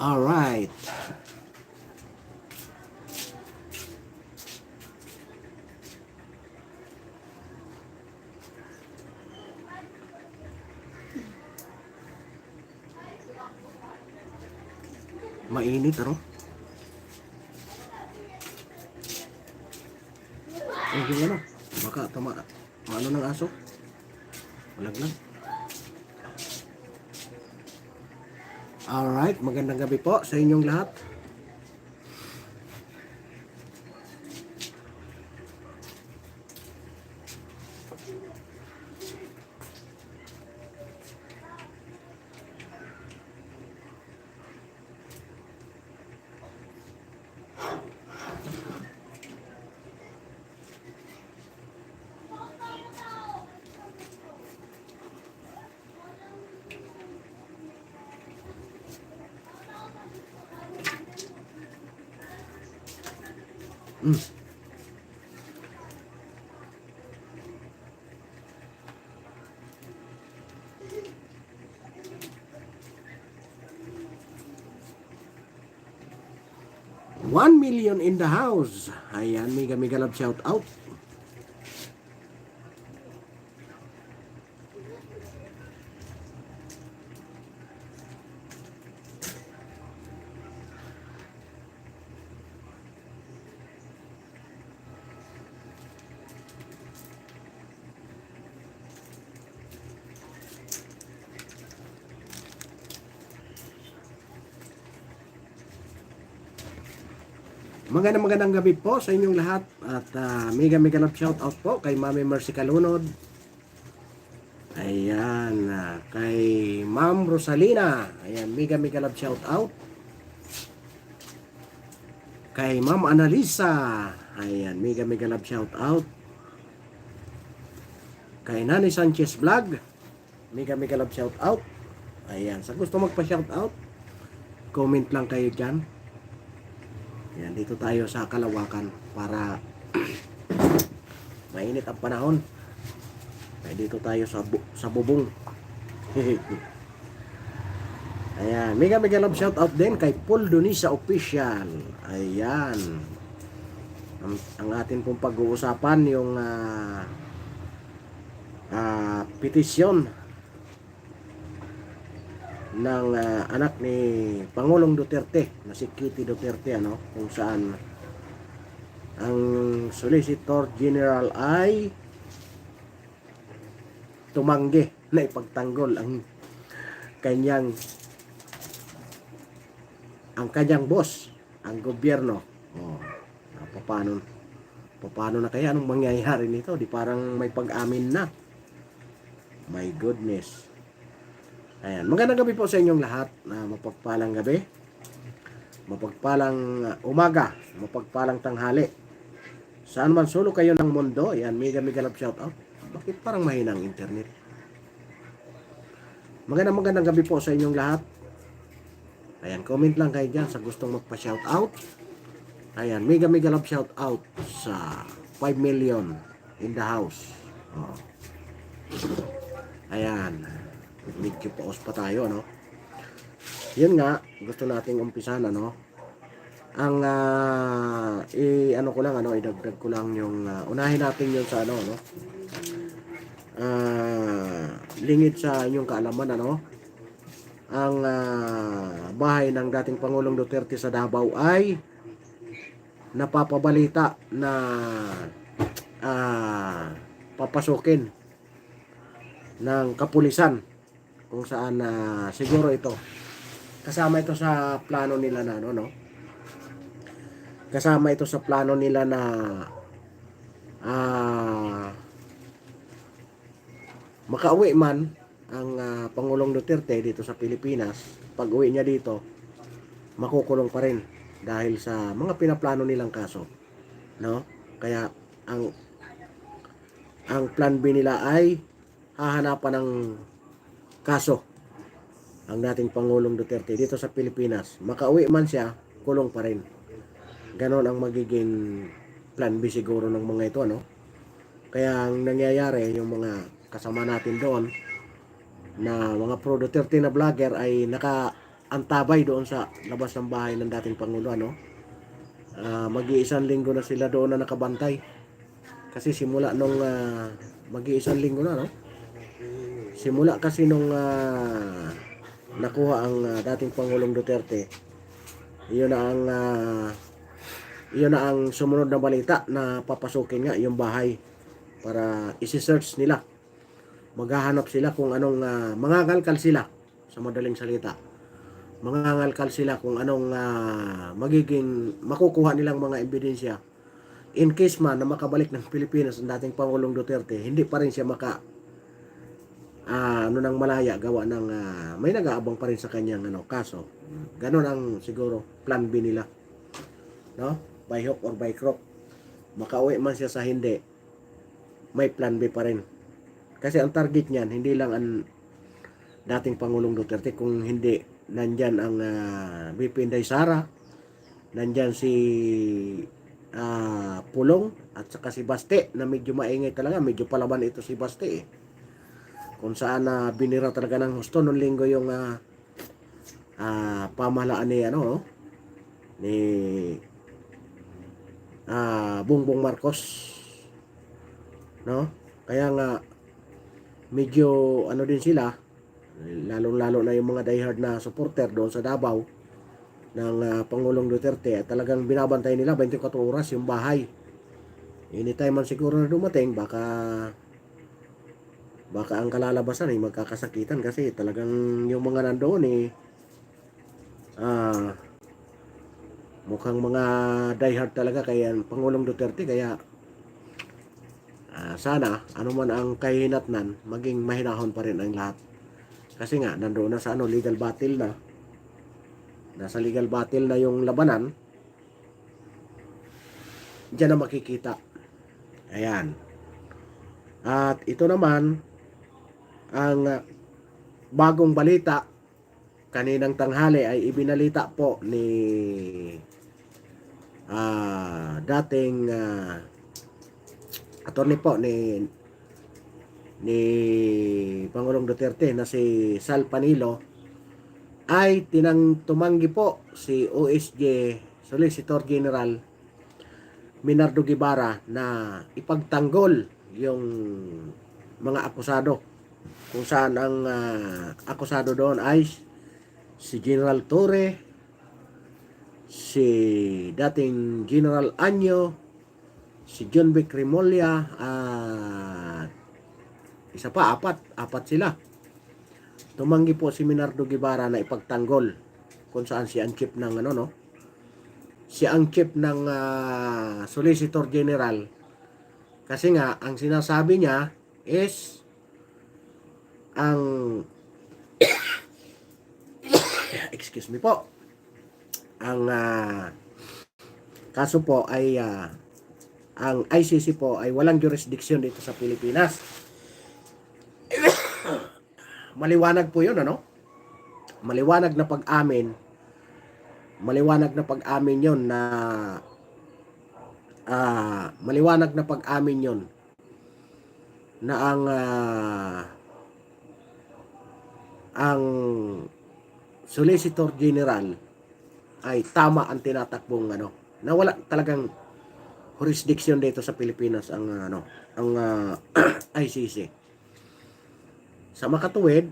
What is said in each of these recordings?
Alright. Mainit, ano? Hindi ano, baka tama, maano ng aso? Malaglag. Alright, magandang gabi po sa inyong lahat. Mm. One million in the house. Ayan, mega love shout out. Magandang gabi po sa inyong lahat at mega love shout out po kay Mami Mercy Calunod. Ayan, kay Ma'am Rosalina. Ayan, mega love shout out. Kay Ma'am Analisa. Ayan, mega love shout out. Kay Nani Sanchez Vlog. Mega love shout out. Ayan, sa gusto magpa-shout out, comment lang kayo dyan. Ayan, dito tayo sa Kalawakan para mainit ang panahon. Ay, dito tayo sa bubong. Ayan, mega love shout out din kay Paul Donisa Official. Ayan. Ang atin pong pag-uusapan yung petisyon ng anak ni Pangulong Duterte na si Kitty Duterte, ano, kung saan ang Solicitor General ay tumanggi na ipagtanggol ang kanyang boss, ang gobyerno. Paano na kaya anong mangyayari nito? Di parang may pag-amin na. My goodness. Ayan, magandang gabi po sa inyong lahat. Mapagpalang gabi, mapagpalang umaga, mapagpalang tanghali. Saan man sulok kayo ng mundo, ayan, mega love shout out. Bakit parang mahina ang internet? Magandang gabi po sa inyong lahat. Ayan, comment lang kayo dyan sa gustong magpa-shout out. Ayan, mega love shout out sa 5 million in the house. Oh. Ayan, medyo pause pa tayo, no? Yun nga, gusto nating umpisan, ano? Ang ano ko lang, ano, idagdag ko lang yung unahin natin yun sa ano, no? Lingid sa inyong kaalaman, ano? Ang bahay ng dating Pangulong Duterte sa Davao ay napapabalita na papasukin ng kapulisan, kung saan siguro ito kasama ito sa plano nila na ano, no? Kasama ito sa plano nila na makauwi man ang Pangulong Duterte dito sa Pilipinas. Pag uwi niya dito, makukulong pa rin dahil sa mga pinaplano nilang kaso, no? Kaya ang plan B nila ay hahanapan ng kaso ang dating Pangulong Duterte dito sa Pilipinas. Makauwi man siya, kulong pa rin. Ganon ang magiging plan B siguro ng mga ito, no? Kaya ang nangyayari, yung mga kasama natin doon na mga pro Duterte na vlogger ay antabay doon sa labas ng bahay ng dating Pangulo, ano. Mag-iisang linggo na sila doon na nakabantay. Kasi simula nung mag-iisang linggo na, no? Simula kasi nung nakuha ang dating Pangulong Duterte, iyon na ang sumunod na balita na papasukin nga yung bahay para isi-search nila. Maghahanap sila kung anong mangangalkal sila, sa madaling salita. Mangangalkal sila kung anong magiging makukuha nilang mga ebidensya in case man na makabalik ng Pilipinas ang dating Pangulong Duterte, hindi pa rin siya nang malaya gawa ng may nag-aabang pa rin sa kanyang kaso. Ganon ang siguro plan B nila, no? By hook or by crook, makauwi man siya sa hindi, may plan B pa rin. Kasi ang target niyan hindi lang ang dating Pangulong Duterte, kung hindi nandyan ang BP Inday Sara, nandyan si Pulong at saka si Baste, na medyo maingay talaga, medyo palaban ito si Baste kung saan binira talaga ng husto noong linggo yung pamahalaan ni Bongbong Marcos, no? Kaya nga medyo din sila, lalo na yung mga diehard na supporter doon sa Davao ng Pangulong Duterte, talagang binabantay nila 24 oras yung bahay. Anytime man siguro na dumating, baka ang kalalabasan ay magkakasakitan, kasi talagang yung mga nandoon mukhang mga diehard talaga kaya Pangulong Duterte. Kaya sana anuman ang kahinatnan, maging mahinahon pa rin ang lahat, kasi nga nandoon na sa legal battle na, nasa legal battle na yung labanan. Diyan na makikita. Ayan. At ito naman ang bagong balita kaninang tanghali, ay ibinalita po ni dating attorney po ni Pangulong Duterte na si Sal Panilo, ay tumanggi po si OSJ Solicitor General Minardo Guevara na ipagtanggol yung mga akusado, kung saan ang akusado doon ay si General Torre, si dating General Anyo, si John Vic Remulla, at isa pa, apat sila. Tumanggi po si Minardo Guevara na ipagtanggol, kung saan si ang chief ng si ang chief ng Solicitor General. Kasi nga ang sinasabi niya is ang excuse me po, ang kaso po ay ang ICC po ay walang jurisdiction dito sa Pilipinas. Maliwanag po yun, maliwanag na pag-amin yun na maliwanag na pag-amin yun na ang Solicitor General ay tama ang tinatakbong na wala talagang jurisdiction dito sa Pilipinas ang ICC. Sa makatuwid,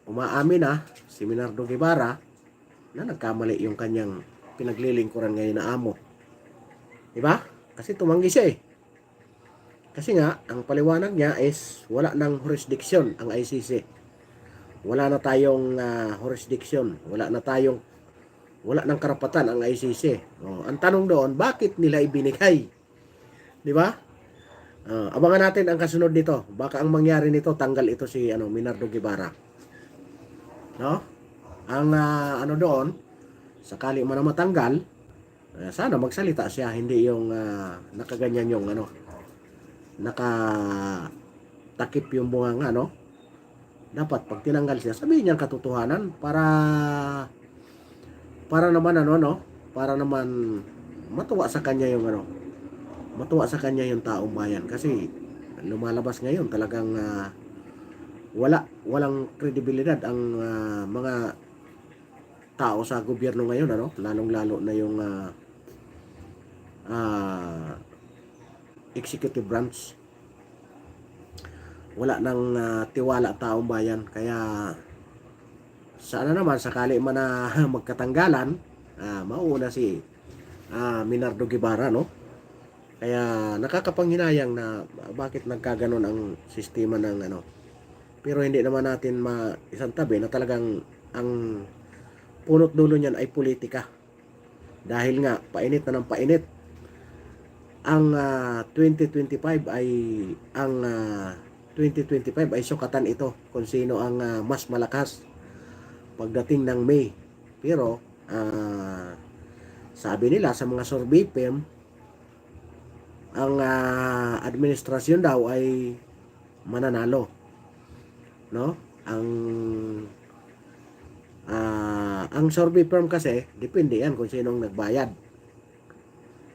umaamin na si Minardo Guevara na nagkamali yung kanyang pinaglilingkuran ngayon na amo. Diba? Kasi tumanggi siya Kasi nga, ang paliwanag niya is wala nang jurisdiction ang ICC. Wala na tayong jurisdiction. Wala nang karapatan ang ICC. Ang tanong doon, bakit nila ibinigay? Diba? Abangan natin ang kasunod nito. Baka ang mangyari nito, tanggal ito si Minardo Guevara. No? Ang doon, sakali man na matanggal, sana magsalita siya, hindi yung nakaganyan yung nakatakip yung bunganga, dapat pag tinanggal siya, sabihin niya ang katotohanan para naman para naman matuwa sa kanya yung taong bayan. Kasi lumalabas ngayon talagang walang kredibilidad ang mga tao sa gobyerno ngayon, ano, lalong-lalo na yung ah, executive branch. Wala nang tiwala taong bayan. Kaya sana naman sakali man na magkatanggalan, mauuna si Minardo Guevara, no? Kaya nakakapanghinayang na bakit nagkaganon ang sistema ng ano. Pero hindi naman natin maisantabi na talagang ang punot dulo niyan ay politika. Dahil nga painit na ng painit ang 2025 ay ang 2025 ay sukatan ito kung sino ang mas malakas pagdating ng May. Pero sabi nila sa mga survey firm, ang administrasyon daw ay mananalo, no? Ang survey firm kasi depende yan kung sinong nagbayad,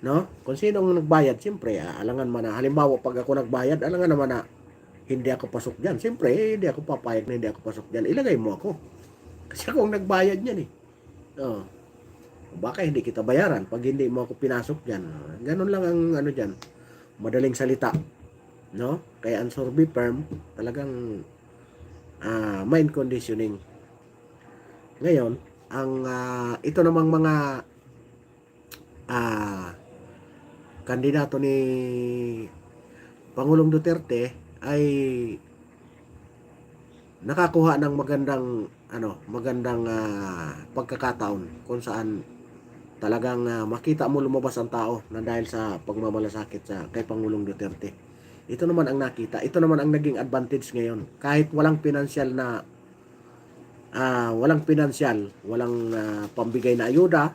no? Kung sinong nagbayad, siyempre alangan man na, halimbawa pag ako nagbayad, alangan naman na hindi ako pasok diyan. Siyempre hindi ako papayag na hindi ako pasok diyan. Ilagay mo ako. Kasi ako ang nagbayad niyan eh. Oh. Baka hindi kita bayaran pag hindi mo ako pinasok diyan. Ganun lang ang ano diyan. Madaling salita, no? Kaya ang survey firm talagang mind conditioning. Ngayon, ang ito namang mga kandidato ni Pangulong Duterte ay nakakuha ng magandang pagkakataon kung saan talagang makita mo lumabas ang tao na dahil sa pagmamalasakit sa kay Pangulong Duterte. Ito naman ang nakita, ito naman ang naging advantage ngayon. Kahit walang pinansyal walang pambigay na ayuda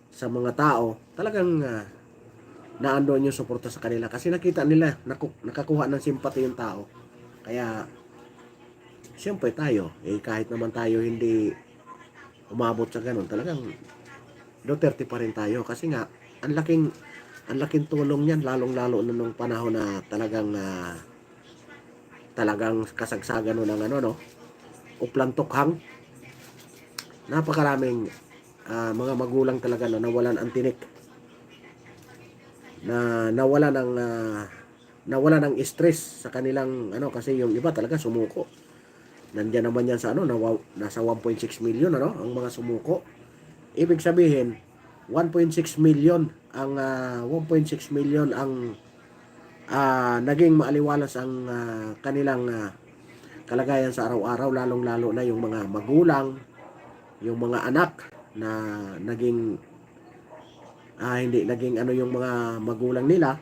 sa mga tao, talagang naandoon yung suporta sa kanila kasi nakita nila nakakuha ng simpati yung tao. Kaya siyempre tayo, kahit naman tayo hindi umabot sa ganun, talagang Duterte pa rin tayo kasi nga ang laking tulong niyan lalong-lalo na nung panahon na talagang kasagsagan no ng uplang tukhang. Napakaraming mga magulang talaga na nawalan ang tinik. Nawala ng stress sa kanilang kasi yung iba talaga sumuko. Nandiyan naman yan sa nasa 1.6 million ang mga sumuko. Ibig sabihin 1.6 million ang 1.6 million ang naging maaliwalas ang kanilang kalagayan sa araw-araw, lalong-lalo na yung mga magulang, yung mga anak na naging hindi naging yung mga magulang nila,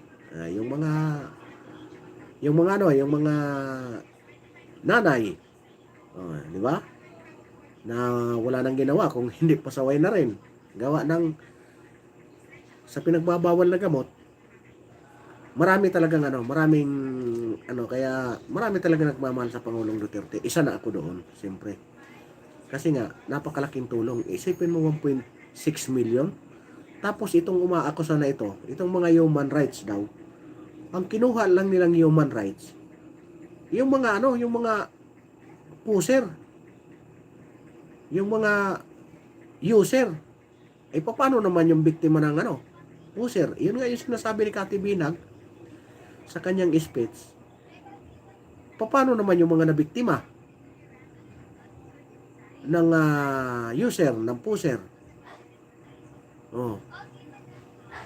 yung mga nanay, di ba? Na wala nang ginawa kung hindi pasaway na rin gawa ng sa pinagbabawal na gamot. Marami talagang kaya marami talaga nagmamahal sa Pangulong Duterte. Isa na ako doon, siyempre. Kasi nga napakalaking tulong. Isipin mo 1.6 million. Tapos itong umaakusa na itong mga human rights daw. Ang kinuha lang nilang human rights, yung mga puser, yung mga user. Paano naman yung biktima ng puser? Yun nga yung sinasabi ni Kati Binag sa kanyang speech. Paano naman yung mga nabiktima ng user, ng puser?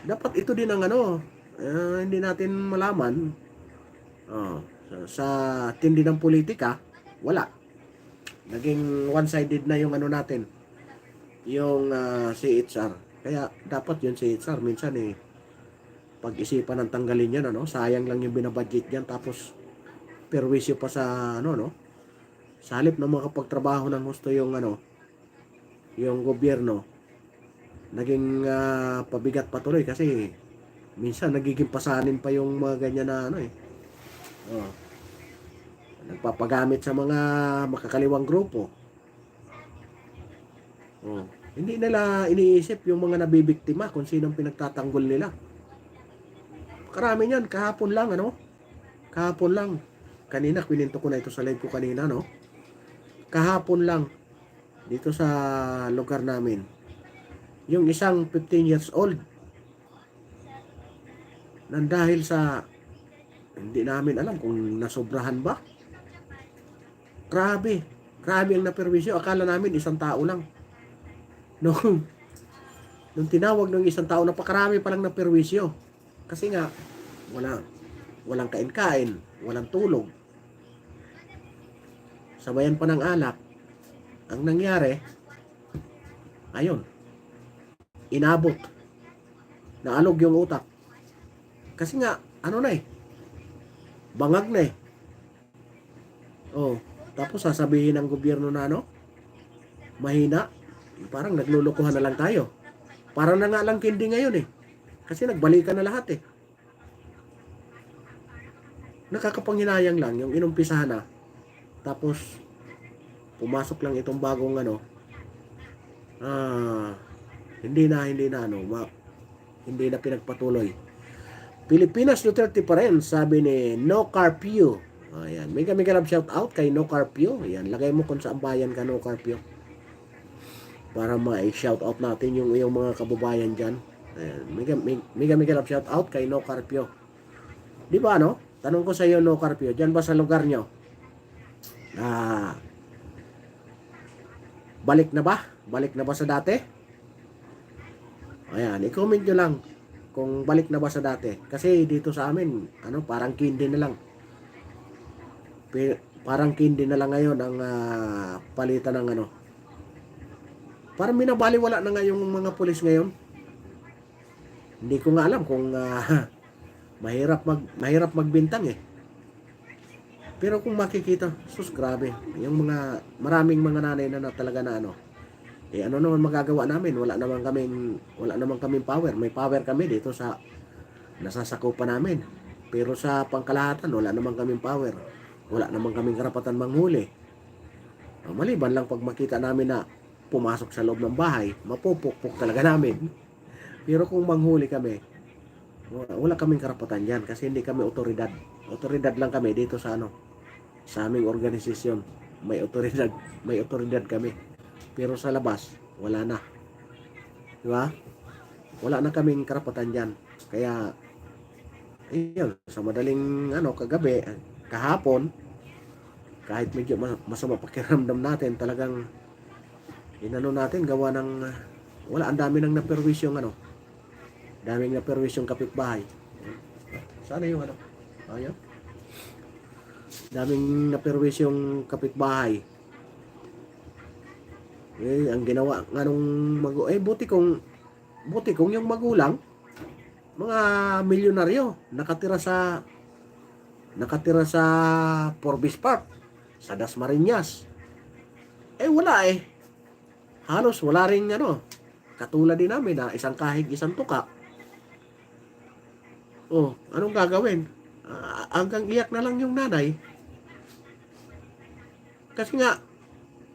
Dapat ito din ang hindi natin malaman. Sa tindi ng politika, wala. Naging one-sided na yung natin. Yung CHR. Kaya dapat yung CHR minsan pag-isipan ng tanggalin yan, sayang lang yung binabudget yan, tapos perwisyo pa sa sa halip na makapagtrabaho ng gusto yung yung gobyerno, naging pabigat patuloy kasi minsan nagiging pasanin pa yung mga ganyan na nagpapagamit sa mga makakaliwang grupo. Hindi nila iniisip yung mga nabibiktima kung sinong pinagtatanggol nila. Karami niyan, kahapon lang kahapon lang, kanina kininto ko na ito sa live ko kanina, kahapon lang dito sa lugar namin. Yung isang 15 years old, nang dahil sa hindi namin alam kung nasobrahan ba. Grabe. Grabe ang naperwisyo. Akala namin isang tao lang. Nung, nung tinawag ng isang tao, napakarami palang naperwisyo. Kasi nga, walang kain-kain, walang tulog. Sabayan pa ng alak. Ang nangyari, ayun, inabot. Naalog yung utak. Kasi nga, ano na eh, bangag na eh. Oh, tapos sasabihin ng gobyerno na ano, mahina. Parang naglulukuhan na lang tayo. Parang na nga lang kindi ngayon eh. Kasi nagbalikan na lahat eh. Nakakapanghinayang lang yung inumpisahan na. Tapos, pumasok lang itong bagong ano, hindi na pinagpatuloy. Pilipinas Duterte pa rin, sabi ni No Carpio. Ayan, may love shout out kay No Carpio. Ayan, lagay mo kung saan bayan ka, No Carpio. Para ma-shout out natin yung mga kababayan dyan. Ayan, may love shout out kay No Carpio. Di ba ano? Tanong ko sa iyo, No Carpio, dyan ba sa lugar nyo? Balik na ba? Balik na ba sa dati? Ayan, i-comment nyo lang kung balik na ba sa dati. Kasi dito sa amin, ano, parang kindi na lang. Parang kindi na lang ngayon ang palitan ng ano. Parang minabaliwala na nga yung mga pulis ngayon. Hindi ko nga alam kung mahirap magbintang eh. Pero kung makikita, sus grabe, yung maraming mga nanay na talaga na ano, eh ano naman magagawa namin? Wala naman kaming power. May power kami dito sa nasasakupan namin. Pero sa pangkalahatan, wala naman kaming power. Wala naman kaming karapatan manghuli. Maliban lang pag makita namin na pumasok sa loob ng bahay, mapupukpok talaga namin. Pero kung manghuli kami, wala kaming karapatan yan kasi hindi kami otoridad. Otoridad lang kami dito sa ano, sa aming organisasyon. May otoridad kami. Pero sa labas, wala na. Di ba? Wala na kaming karapatan dyan. Kaya, ayun, sa madaling kagabi, kahapon, kahit medyo masama pakiramdam natin, talagang natin, gawa ng, ang dami ng naperwisyong daming naperwisyong kapitbahay. Sana yung ayun. Daming naperwisyong kapitbahay. Ang ginawa nga nung buti kung yung magulang mga milyonaryo nakatira sa Forbes Park sa Dasmariñas. Wala eh. Halos wala ring katulad din namin na isang kahig, isang tuka. Anong gagawin? Hanggang iyak na lang yung nanay. Kasi nga,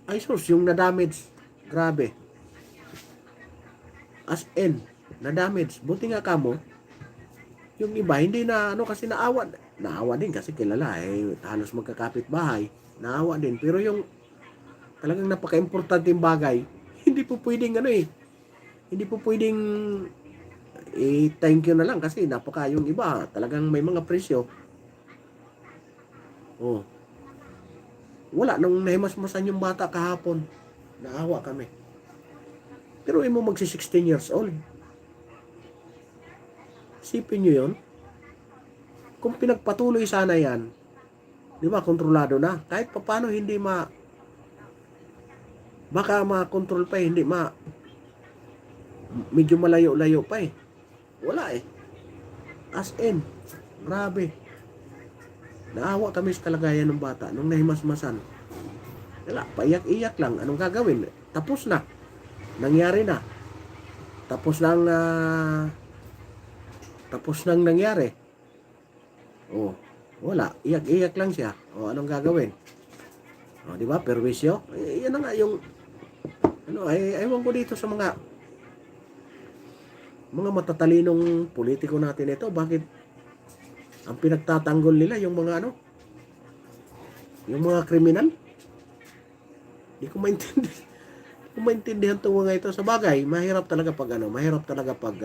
ay sus, yung na-damage. Grabe. As in, na-damage. Buti nga kamo, yung iba, hindi na, kasi naawa din kasi kilala, halos magkakapit bahay. Naawa din. Pero yung talagang napaka-importante yung bagay, hindi po pwedeng hindi po pwedeng thank you na lang kasi yung iba, talagang may mga presyo. Wala, nung nahimasmasan yung bata kahapon, naawa kami. Pero mo magsi 16 years old. Isipin nyo yun. Kung pinagpatuloy sana yan, di ba, kontrolado na. Kahit paano hindi baka ma-control pa hindi medyo malayo-layo pa Wala As in, grabe. Naawa kami sa kalagayan ng bata nung nahimasmasan. Wala, paiyak-iyak lang. Anong gagawin? Tapos na. Nangyari na. Tapos nang nangyari. Wala. Iyak-iyak lang siya. Anong gagawin? Di ba? Perwisyo. Yan na nga yung ewan ko dito sa mga matatalinong politiko natin ito. Bakit ang pinagtatanggol nila yung mga yung mga kriminal? Di ko maintindihan. kung maintindihan itong mga ito. Sa bagay, mahirap talaga pag mahirap talaga pag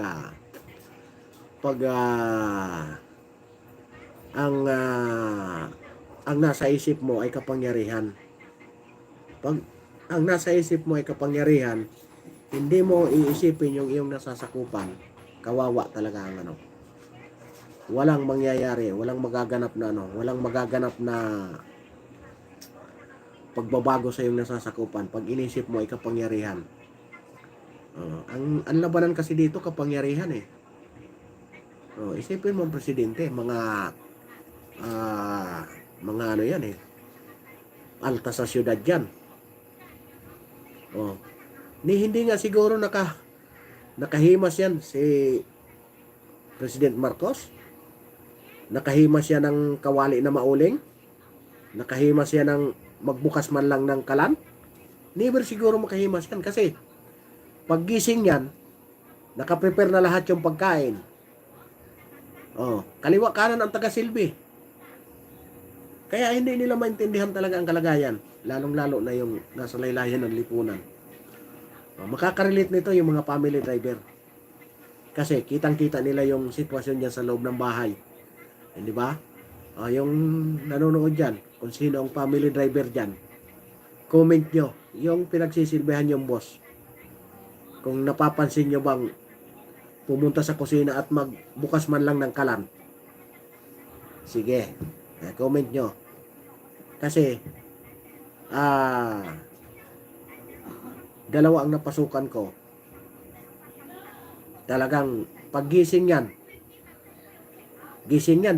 ang ang nasa isip mo ay kapangyarihan. Pag ang nasa isip mo ay kapangyarihan, hindi mo iisipin yung iyong nasasakupan, kawawa talaga ang walang mangyayari, walang magaganap na walang magaganap na pagbabago sa iyong nasasakupan pag inisip mo ay kapangyarihan. Ang labanan kasi dito kapangyarihan eh. Isipin mo ang presidente, mga yan eh, alta sa syudad yan. Hindi nga siguro nakahimas yan si President Marcos. Nakahimas yan ng kawali na mauling. Nakahimas yan ng magbukas man lang ng kalan. Never siguro makahimas yan kasi paggising yan, nakaprepare na lahat yung pagkain. Kaliwa kanan ang taga-silbi. Kaya hindi nila maintindihan talaga ang kalagayan, lalong-lalo na yung nasa laylayan ng lipunan. Makakarelate nito yung mga family driver. Kasi kitang-kita nila yung sitwasyon niya sa loob ng bahay. Hindi ba? Yung nanonood dyan, kung sino ang family driver dyan, comment nyo yung pinagsisilbihan yung boss. Kung napapansin nyo bang pumunta sa kusina at magbukas man lang ng kalan. Sige, comment nyo. Kasi, dalawa ang napasukan ko. Talagang paggising yan,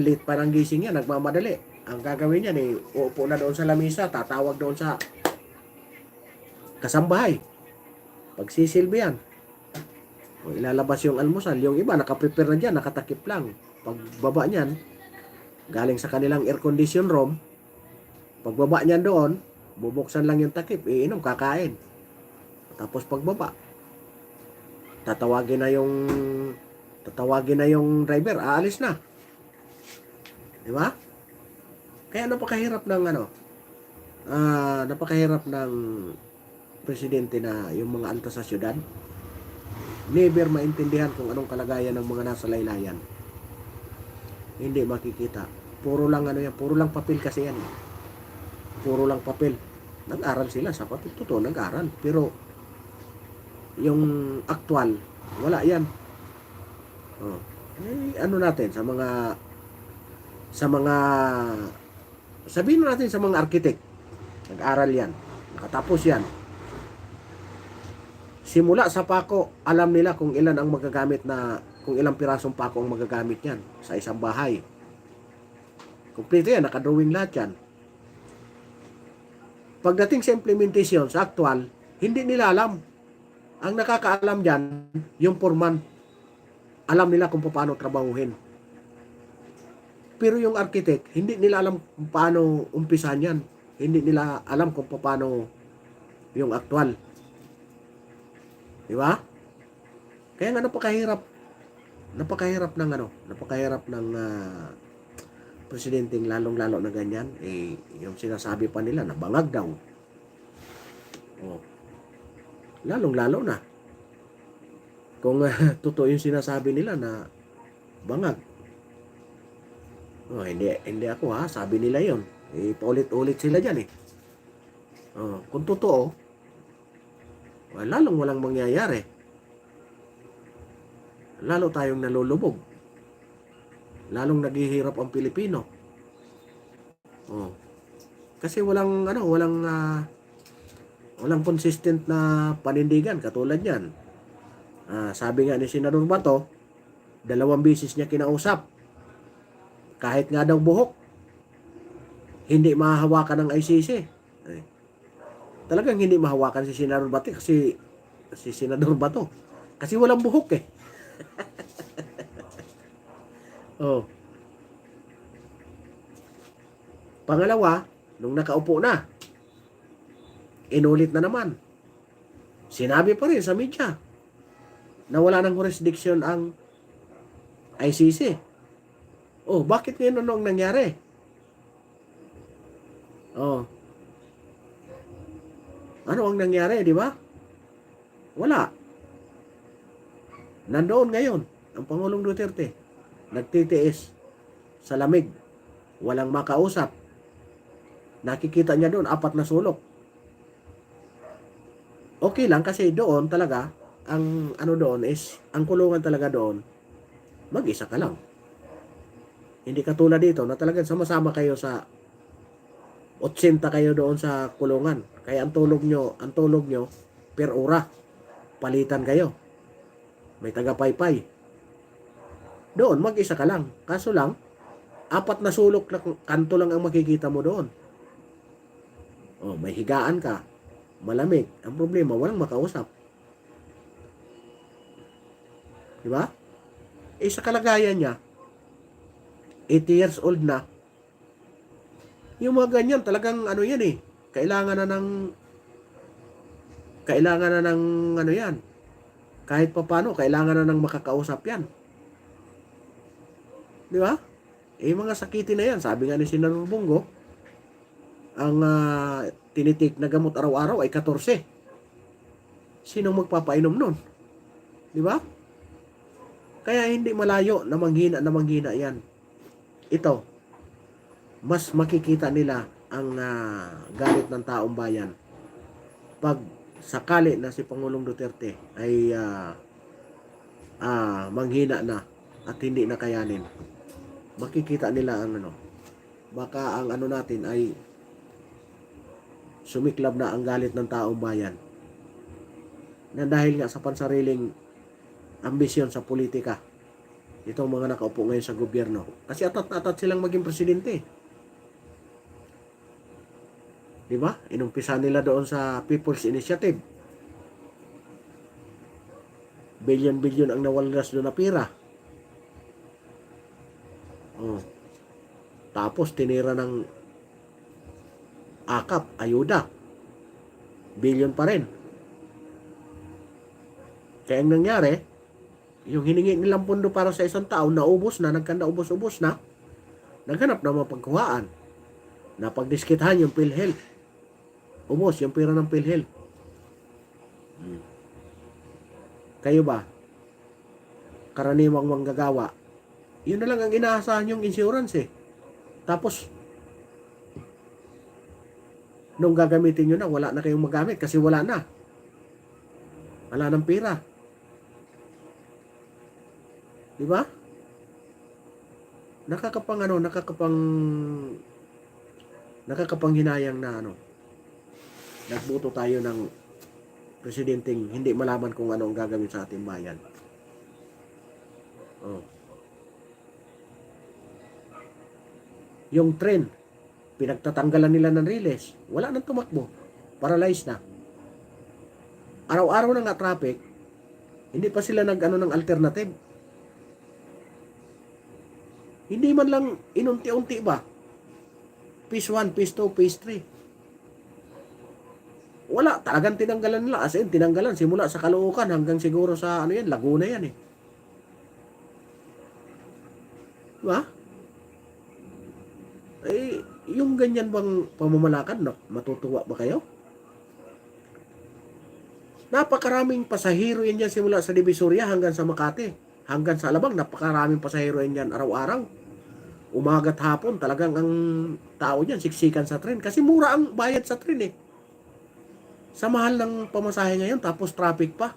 late parang gising yan, nagmamadali. Ang gagawin yan uupo na doon sa lamisa, tatawag doon sa kasambahay. Pagsisilbi yan. Ilalabas yung almusal. Yung iba, nakaprepare na dyan, nakatakip lang. Pagbaba niyan, galing sa kanilang air condition room, pagbaba niyan doon, bubuksan lang yung takip, iinom, kakain. Tapos pagbaba, tatawagin na yung driver, aalis na. Di ba? Kaya napakahirap ng presidente na yung mga alta sa syudad. Never maintindihan kung anong kalagayan ng mga nasa laylayan. Hindi makikita. Puro lang puro lang papel kasi yan. Puro lang papel. Nag-aral sila sa papel. Totoo, nag-aral. Pero yung actual, wala yan. Natin sa mga sabihin natin sa mga architect, nag-aral yan. Nakatapos yan. Simula sa pako, alam nila kung ilan ang magagamit kung ilang pirasong pako ang magagamit yan sa isang bahay. Kompleto yan, nakadrawing lahat yan. Pagdating sa implementation, sa actual, hindi nila alam. Ang nakakaalam dyan, yung foreman. Alam nila kung paano trabahuhin. Pero yung architect, hindi nila alam kung paano umpisan yan. Hindi nila alam kung paano yung actual. Di ba? Kaya nga napakahirap ng presidenteng lalong-lalo na ganyan. Yung sinasabi pa nila na bangag daw. Lalong-lalo na. Kung totoo yung sinasabi nila na bangag. Hindi ako sabi nila yon. Paulit-ulit sila dyan kung totoo, lalong walang mangyayari. Lalo tayong nalulubog. Lalong naghihirap ang Pilipino. Kasi walang consistent na panindigan katulad niyan. Sabi nga ni Senador Bato, 2 beses niya kinausap. Kahit nga daw buhok, hindi mahahawakan ng ICC. Talagang hindi mahawakan si Senador Bato kasi kasi walang buhok Pangalawa, nung nakaupo na, inulit na naman. Sinabi pa rin sa media na wala ng jurisdiction ang ICC. Bakit ngayon ang nangyari? Ano ang nangyari, di ba? Wala. Nandoon ngayon ang Pangulong Duterte. Nagtitiis sa lamig. Walang makausap. Nakikita niya doon, 4 na sulok. Okay lang kasi doon talaga, ang ano doon is, ang kulungan talaga doon, mag-isa ka lang. Hindi katulad dito na talagang sama-sama kayo sa 80 kayo doon sa kulungan. Kaya ang tulog nyo per ora. Palitan kayo. May taga-paypay. Doon, mag-isa ka lang. Kaso lang, 4 na sulok na kanto lang ang makikita mo doon. Oh, may higaan ka. Malamig. Ang problema, walang makausap. Di ba? Eh, sa kalagayan niya, 80 years old na, yung mga ganyan, talagang ano yan eh, kailangan na ng ano yan, kahit papano, kailangan na ng makakausap yan. Di ba? Eh, mga sakitin na yan, sabi nga ni Senador Bongo, ang tinitik na gamot araw-araw ay 14. Sino magpapainom nun? Di ba? Kaya hindi malayo na manghina yan. Ito, mas makikita nila ang galit ng taong bayan pag sakali na si Pangulong Duterte ay manghina na at hindi na kayanin. Makikita nila ang ano, baka ang ano natin ay sumiklab na ang galit ng taong bayan na dahil nga sa pansariling ambisyon sa politika itong mga nakaupo ngayon sa gobyerno. Kasi atat silang maging presidente. Diba? Inumpisa nila doon sa People's Initiative. Bilyon-bilyon ang nawalas doon na pira. Oh. Tapos tinira ng akap, ayuda. Bilyon pa rin. Kaya ang nangyari, yung hiningi nilang pondo para sa isang taon, naubos na, nagkanda-ubos-ubos na, naghanap na mapagkuhaan. Napagdiskitahan yung PhilHealth. Ubos yung pera ng PhilHealth. Kayo ba? Karaniwang manggagawa. Yun na lang ang inaasahan yung insurance eh. Tapos, nung gagamitin nyo na, wala na kayong magamit kasi wala na. Wala ng pera. Di ba? Nakakapanghinayang na ano. Nagbuto tayo ng presidenteng hindi malaman kung ano ang gagawin sa ating bayan. Oh. Yung tren, pinagtatanggalan nila ng riles. Wala nang tumakbo. Paralyzed na. Araw-araw na nga traffic, hindi pa sila nag-ano ng alternative. Hindi man lang inunti-unti ba? Phase 1, Phase 2, Phase 3. Wala, talagang tinanggalan nila. As in, tinanggalan simula sa Caloocan hanggang siguro sa ano yan, Laguna yan eh. Diba? Eh, yung ganyan bang pamamalakad, no? Matutuwa ba kayo? Napakaraming pasahero yan dyan simula sa Divisoria hanggang sa Makati. Hanggang sa Alabang, napakaraming pasahero yan dyan araw-araw. Umaga't hapon, talagang ang tao dyan, siksikan sa tren. Kasi mura ang bayad sa tren eh. Sa mahal ng pamasahe ngayon, tapos traffic pa.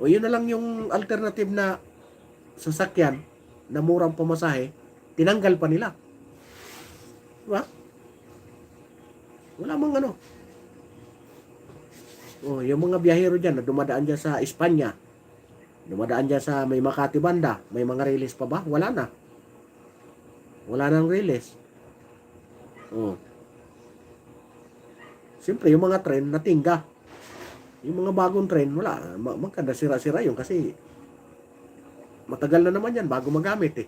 O yun na lang yung alternative na sasakyan na murang pamasahe, tinanggal pa nila. Diba? Wala mang ano. O, yung mga biyahero dyan na dumadaan dyan sa Espanya, dumadaan dyan sa may Makati banda, may mga release pa ba? Wala na. Wala nang release. O. Siyempre, yung mga tren natingga. Yung mga bagong tren, wala. Magkanda sira-sira yun kasi matagal na naman yan bago magamit eh.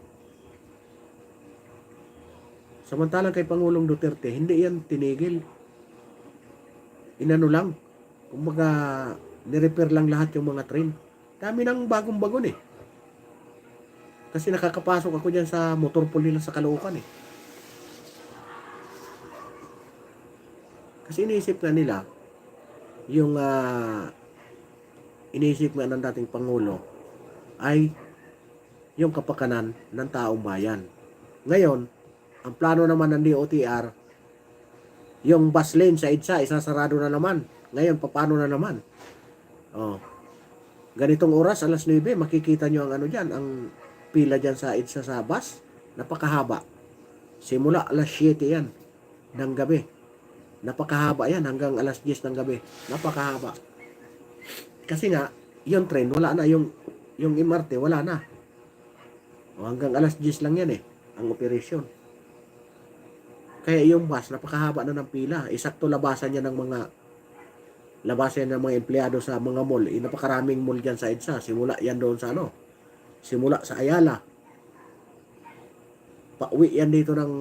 Samantalang kay Pangulong Duterte, hindi yan tinigil. Inano lang. Kumbaga, nirepair lang lahat yung mga train. Dami ng bagong-bagon eh. Kasi nakakapasok ako dyan sa motor pool nila sa Caloocan eh. Kasi iniisip nga nila, yung inisip nga ng dating Pangulo ay yung kapakanan ng taong bayan. Ngayon, ang plano naman ng DOTR, yung bus lane sa EDSA, isasarado na naman. Ngayon, paano na naman? Oh, ganitong oras, alas 9, makikita nyo ang ano dyan, ang pila dyan sa EDSA sa bus. Napakahaba. Simula alas 7 yan ng gabi. Napakahaba yan hanggang alas 10 ng gabi. Napakahaba. Kasi nga, yung train, wala na. Yung MRT, wala na. O hanggang alas 10 lang yan ang operasyon. Kaya yung bus, napakahaba na ng pila. Isakto labasan niya ng mga empleyado sa mga mall. Napakaraming mall dyan sa EDSA. Simula yan doon sa simula sa Ayala. Pauwi yan dito ng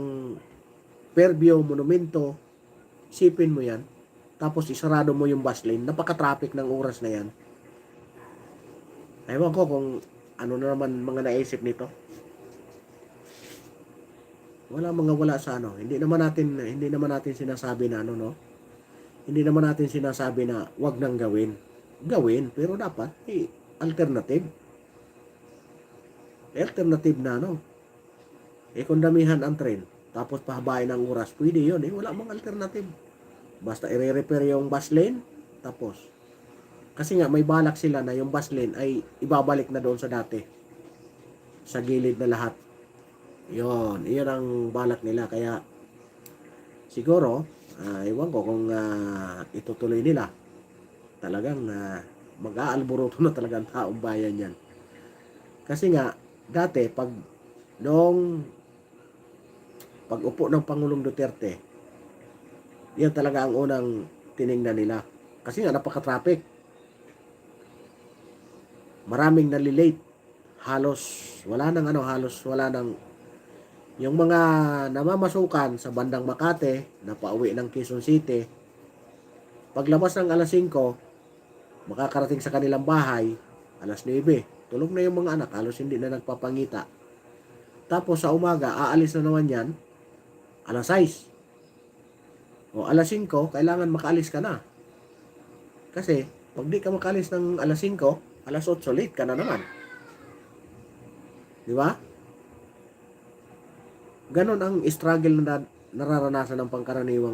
Fairview, Monumento. Isipin mo yan. Tapos isarado mo yung bus lane. Napaka-traffic ng oras na yan. Ewan ko kung ano na naman mga naisip nito. Wala sa Hindi naman natin sinasabi na Hindi naman natin sinasabi na wag nang gawin. Gawin, pero dapat alternative. Alternative na kung damihan ang train, tapos pahabain ang oras, pwede yun. Wala mang alternative. Basta i-repair yung bus lane, tapos. Kasi nga, may balak sila na yung bus lane ay ibabalik na doon sa dati. Sa gilid na lahat. Iyon ang balak nila. Kaya, siguro, iwan ko kung itutuloy nila. Talagang mag-aalboroto na talagang taong bayan yan. Kasi nga, dati, pag upo ng Pangulong Duterte, yan talaga ang unang tiningnan nila. Kasi nga, napaka-traffic. Maraming nalilate. Halos wala nang yung mga namamasukan sa bandang Makati na pauwi ng Quezon City. Paglabas ng alas 5, makakarating sa kanilang bahay alas 9. Tulog na yung mga anak, halos hindi na nagpapangita. Tapos sa umaga, aalis na naman yan alas 6. O alas 5, kailangan makaalis ka na. Kasi, pag di ka makaalis ng alas 5, alas 8, late ka na naman. Di ba? Ganon ang struggle na nararanasan ng pangkaraniwang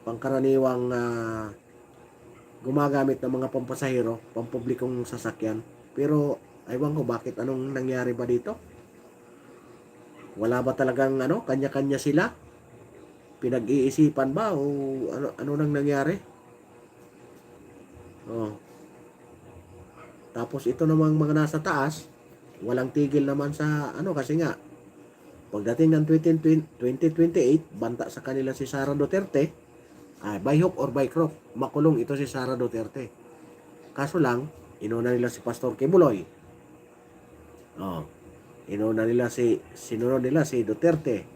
pangkaraniwang gumagamit ng mga pampasahero, pampublikong sasakyan. Pero, aywan ko bakit anong nangyari ba dito? Wala ba talagang kanya-kanya sila? Pinag-iisipan ba o ano nang nangyari? Tapos ito namang mga nasa taas, walang tigil naman sa kasi nga pagdating ng 2028, banta sa kanila si Sara Duterte, by hook or by crook, makulong ito si Sara Duterte. Kaso lang, inuna nila si Pastor Kibuloy. Sinunod nila si Duterte.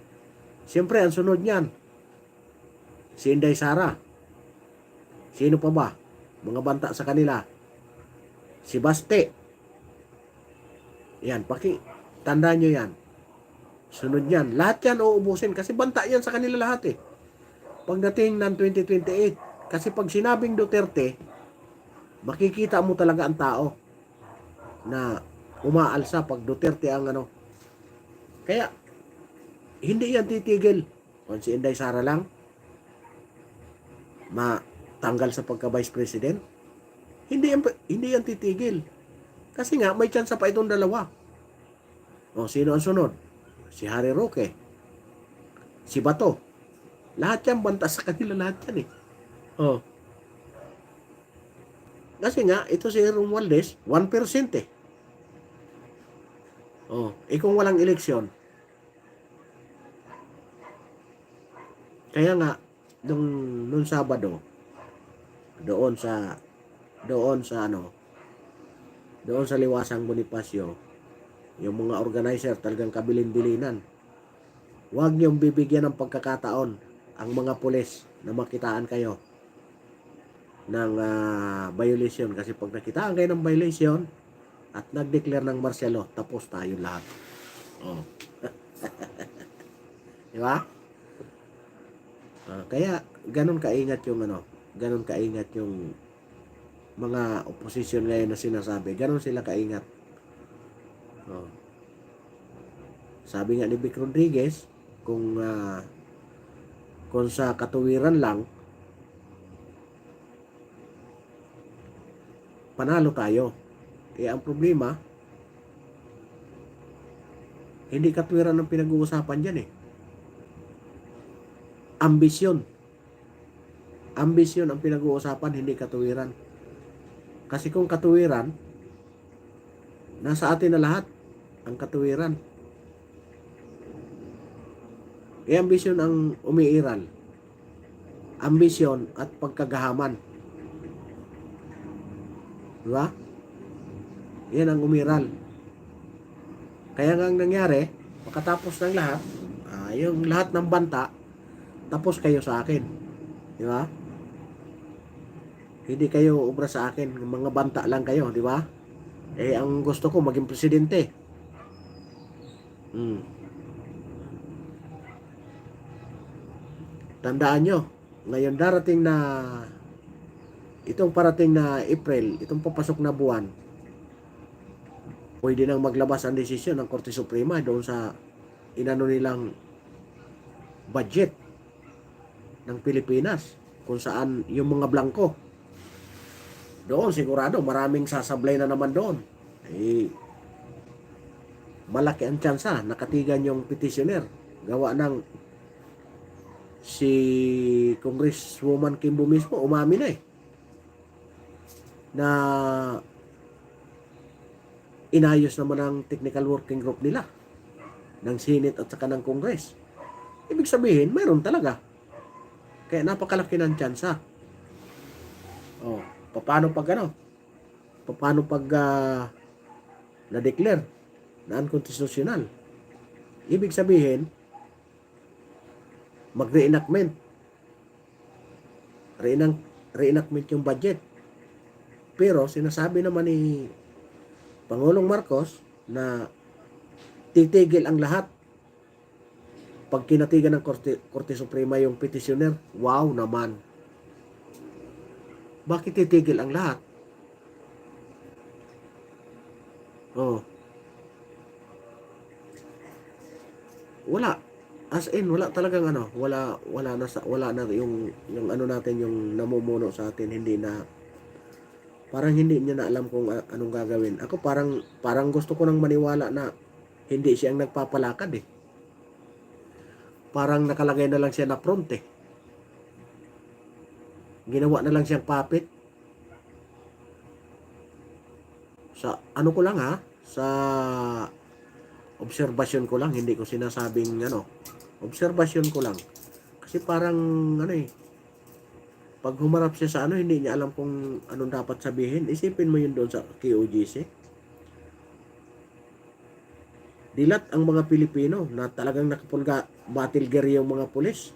Siyempre, ang sunod niyan, si Inday Sara. Sino pa ba? Mga banta sa kanila. Si Baste. Yan, tandaan nyo yan. Sunod yan. Lahat yan uubusin kasi banta yan sa kanila lahat Pagdating ng 2028. Kasi pag sinabing Duterte, makikita mo talaga ang tao na umaalsa pag Duterte ang Kaya, hindi yan titigil. Kung si Inday Sara lang, matanggal sa pagka-vice president, hindi yan titigil. Kasi nga, may chance pa itong dalawa. Sino ang sunod? Si Harry Roque. Si Bato. Lahat yan, banta sa kanila lahat yan Kasi nga, ito si Romualdez, 1% kung walang eleksyon. Kaya nga, nung Sabado, doon sa Liwasang Bonifacio, yung mga organizer talagang kabilin-bilinan. Huwag niyong bibigyan ng pagkakataon ang mga pulis na makitaan kayo ng violation. Kasi pag nakitaan kayo ng violation at nag-declare ng martial law, tapos tayo lahat. Di ba? Kaya ganun kaingat yung mga opposition ngayon na sinasabi, ganun sila kaingat. Oh. Sabi nga ni Vic Rodriguez, kung sa katuwiran lang, panalo tayo. Ang problema, hindi katwiran ang pinag-uusapan dyan eh. Ambisyon. Ambisyon ang pinag-uusapan, hindi katuwiran. Kasi kung katuwiran, nasa atin na lahat ang katuwiran. Ambisyon ang umiiral. Ambisyon at pagkagahaman. Diba? Yan ang umiral. Kaya nga ang nangyari, pagkatapos ng lahat, yung lahat ng banta, tapos kayo sa akin. Di ba? Hindi kayo ubra sa akin. Mga banta lang kayo, di ba? Ang gusto ko, maging presidente. Tandaan nyo, ngayon darating na, itong parating na April, itong papasok na buwan, pwede nang maglabas ang desisyon ng Korte Suprema doon sa inano nilang budget ng Pilipinas, kung saan yung mga blanco doon sigurado maraming sasablay na naman doon. Malaki ang tsansa nakatigan yung petitioner, gawa ng si Congresswoman Kimbo mismo umamin na na inayos naman ang technical working group nila ng Senate at saka ng Congress. Ibig sabihin, mayroon talaga. Kaya napakalaki ng tsansa. Paano pag Paano pag na-declare na unconstitutional? Ibig sabihin, mag-reenactment. Reenactment yung budget. Pero sinasabi naman ni Pangulong Marcos na titigil ang lahat pag kinatigan ng Korte Suprema yung petitioner. Wow naman. Bakit titigil ang lahat? Wala. As in, wala talagang wala na yung ano natin, yung namumuno sa atin, hindi na, parang hindi niya na alam kung anong gagawin. Ako parang gusto ko nang maniwala na hindi siya ang nagpapalakad eh. Parang nakalagay na lang siya na front eh. Ginawa na lang siyang puppet. Sa ano ko lang sa obserbasyon ko lang, hindi ko sinasabing obserbasyon ko lang. Kasi parang pag humarap siya sa hindi niya alam kung anong dapat sabihin. Isipin mo yun doon sa KOGC. Dilat ang mga Pilipino na talagang nakapulga battle gear yung mga pulis.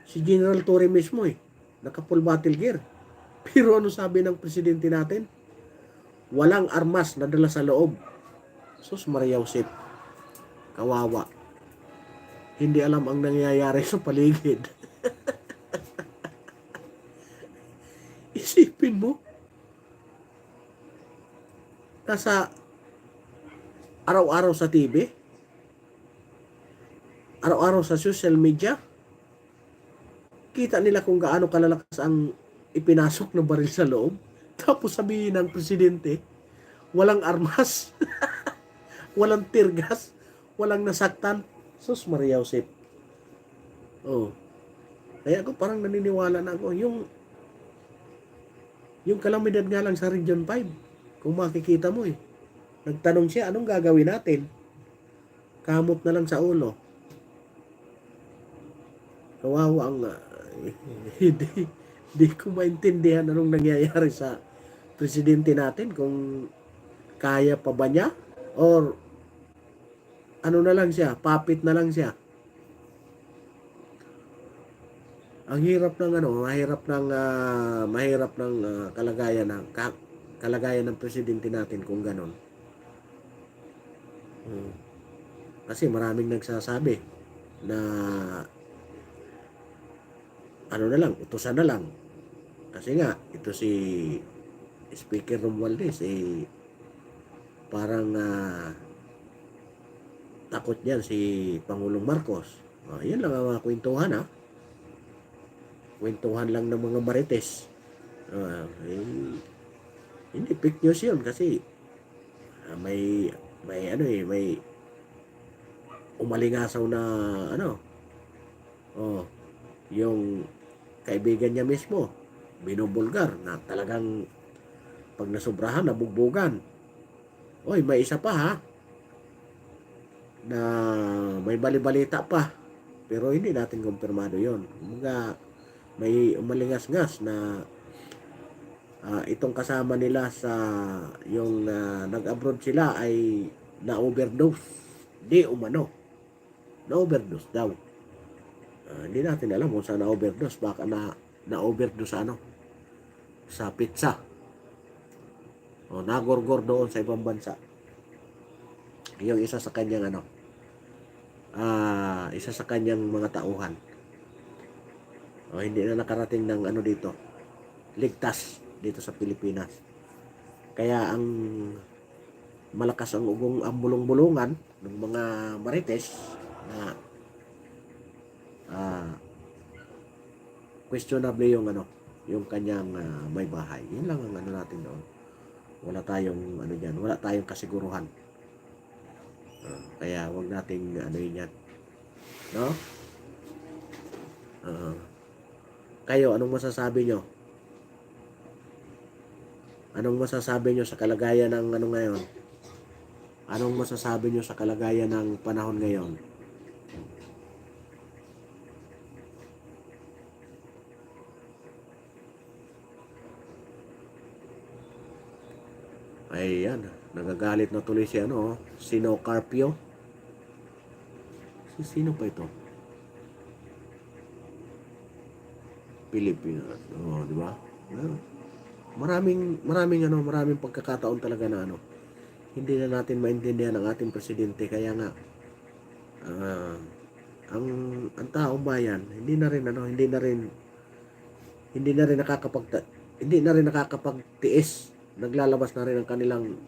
Si General Torre mismo nakapul battle gear. Pero ano sabi ng presidente natin? Walang armas na dala sa loob. Sus Maria Josep, kawawa. Hindi alam ang nangyayari sa paligid. Isipin mo, nasa araw-araw sa TV, araw-araw sa social media, kita nila kung gaano kalalakas ang ipinasok ng baril sa loob. Tapos sabihin ng presidente, walang armas, walang tear gas, walang nasaktan. Sus Maria Josep. Kaya ako parang naniniwala na ako. Yung kalamidad nga lang sa Region 5, kung makikita mo nagtanong siya, anong gagawin natin? Kamot na lang sa ulo. Kawawa ang hindi ko maintindihan anong nangyayari sa presidente natin, kung kaya pa ba niya or ano na lang siya, puppet na lang siya. Ang hirap ng mahirap ng kalagayan ng presidente natin kung ganon. Kasi maraming nagsasabi na utusan na lang. Kasi nga, ito si Speaker Romualdez, parang takot yan si Pangulong Marcos. Yan lang ang mga kwentuhan, ha. Kwentuhan lang ng mga marites. Hindi fake news yun kasi may umalingasaw na yung kaibigan niya mismo binubulgar na talagang pag nasobrahan, nabugbugan. May isa pa, ha, na may balibalita pa pero hindi natin kumpirmado yon. Kumbaga may umalingas-ngas na itong kasama nila sa yung nag-abroad sila ay na-overdose. Di umano. Na-overdose daw. Hindi natin alam kung saan na-overdose. Baka na-overdose sa pizza. Nagorgor doon sa ibang bansa. Yung isa sa kanyang isa sa kanyang mga tauhan. Hindi na nakarating ng dito. Ligtas dito sa Pilipinas. Kaya ang malakas ang bulong-bulungan ng mga marites na questionable yung kanyang may bahay. Yun lang ang natin doon. Wala tayong diyan, wala tayong kasiguruhan. Kaya wag nating yun yan. No? Kayo, anong masasabi nyo? Anong masasabi nyo sa kalagayan ng ngayon? Anong masasabi nyo sa kalagayan ng panahon ngayon? Ayan, nagagalit na tuloy si Sino Carpio. Sino pa ito? Pilipinas. Di ba? Maraming pagkakataon talaga na hindi na natin maintindihan ang ating presidente. Kaya nga ang taong bayan hindi na rin nakakapagtiis. Naglalabas na rin ang kanilang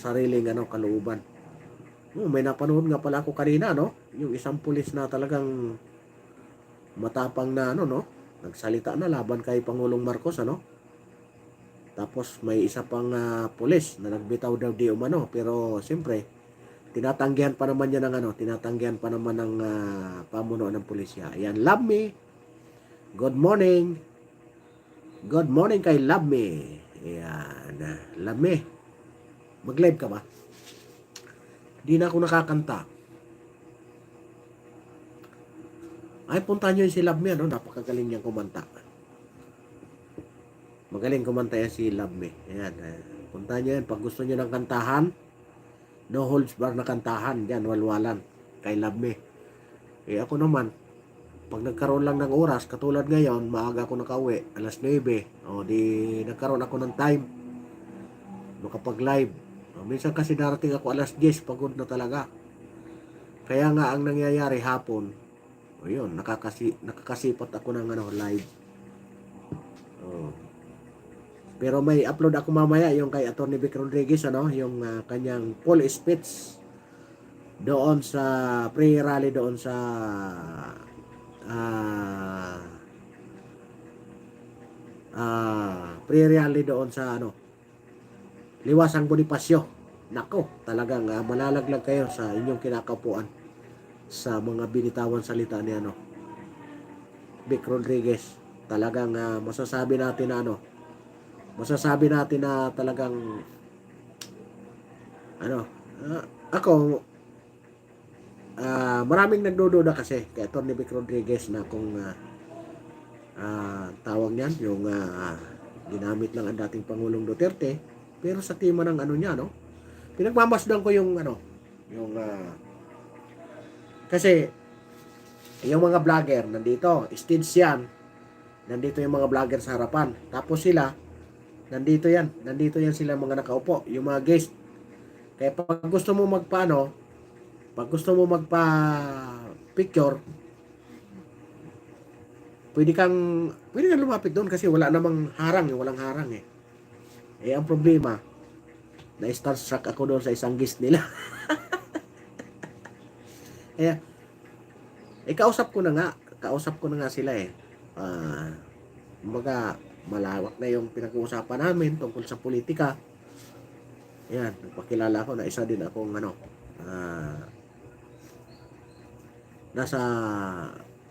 sariling kalooban. May napanood nga pala ako kanina, yung isang pulis na talagang matapang na nagsalita na laban kay Pangulong Marcos, Tapos may isa pang pulis na nagbitaw daw di umano, pero siyempre tinatanggihan pa naman niya ng pamunuan ng pulisya. Ayan, Love Me. Good morning. Good morning kay Love Me. Ayan, Love Me. Mag-live ka ba? Di na ako nakakanta. Ay, puntahan nyo yung si Love Me, napakagaling niyang kumanta. Magaling kumanta yan si Love Me. Ayan, puntahan nyo yan. Pag gusto nyo ng kantahan, no holds bar na kantahan, yan, walwalan, kay Love Me. Ako naman, pag nagkaroon lang ng oras, katulad ngayon, maaga ako nakauwi, alas 9, di nagkaroon ako ng time, makapag-live. Minsan kasi darating ako alas 10, pagod na talaga. Kaya nga, ang nangyayari hapon, yun, nakakasipat ako ng live. Pero may upload ako mamaya yung kay Atty. Vic Rodriguez, yung kanyang full speech doon sa pre-rally doon sa pre-rally doon sa Liwasang Bonifacio. Nako, talagang malalaglag kayo sa inyong kinakapuan sa mga binitawan salita ni Vic Rodriguez. Talagang masasabi natin na talagang ako maraming nagdududa kasi kay Atty. Vic Rodriguez na kung tawag niyan yung ginamit lang ang dating Pangulong Duterte, pero sa tema ng niya, pinagmamasdan ko yung yung kasi yung mga vlogger nandito, stage yan, nandito yung mga vlogger sa harapan, tapos sila nandito yan sila mga nakaupo, yung mga guest. Kaya pag gusto mo magpa picture, pwede kang lumapit doon kasi wala namang harang, walang harang eh. Eh, ang problema, na-starstruck ako doon sa isang guest nila. Kaya, kausap ko na nga sila eh. Kumbaga, malawak na yung pinag-uusapan namin tungkol sa politika. Ayan, nagpakilala ko na isa din akong nasa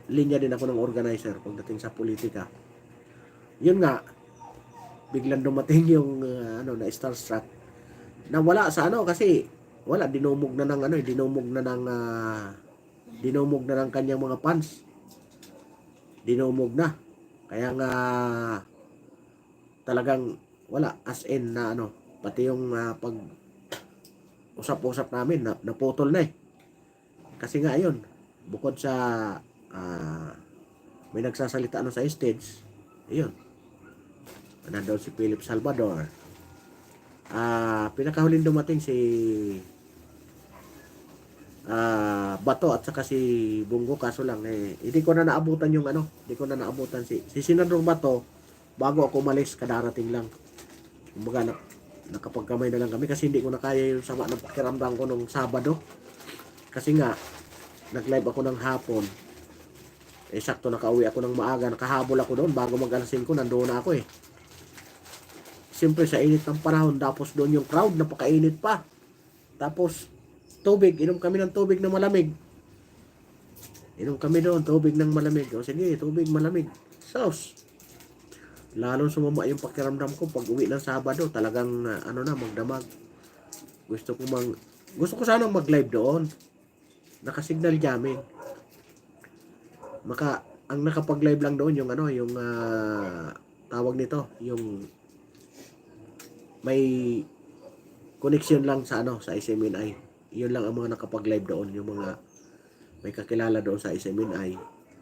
linya din ako ng organizer pagdating sa politika. Yun nga, biglang dumating yung na starstruck. Na wala sa kasi wala dinumog na ng dinumog na ng kanyang mga fans. Dinumog na. Kaya nga talagang wala as in na pati yung pag usap-usap namin naputol na eh. Kasi nga yun, bukod sa may nagsasalita sa stage, ayun. Nandoon si Philip Salvador. Pinakahuling dumating si Bato at saka si Bungo, kaso lang hindi ko na naabutan si Senador Bato. Bago ako umalis, kadarating lang. Kumbaga nakapagkamay na lang kami kasi hindi ko na kaya yung sama ng pakiramdam ko nung Sabado. Kasi nga nag-live ako ng hapon. Sakto nakauwi ako ng maaga, nakahabol ako doon bago mag-alas 5, nandoon na ako eh. Siyempre sa init ng panahon, tapos doon yung crowd, napakainit pa. Tapos tubig, inom kami ng tubig na malamig. Inom kami doon, tubig ng malamig. O sige, tubig malamig. Sauce. Lalong sumama yung pakiramdam ko pag uwi ng Sabado, talagang magdamag. Gusto ko sanang mag-live doon. Naka-signal jamming. Ang nakapag-live lang doon yung yung tawag nito, yung may connection lang sa sa SMNI. Yun lang ang mga nakapag-live doon, yung mga may kakilala doon sa SMNI.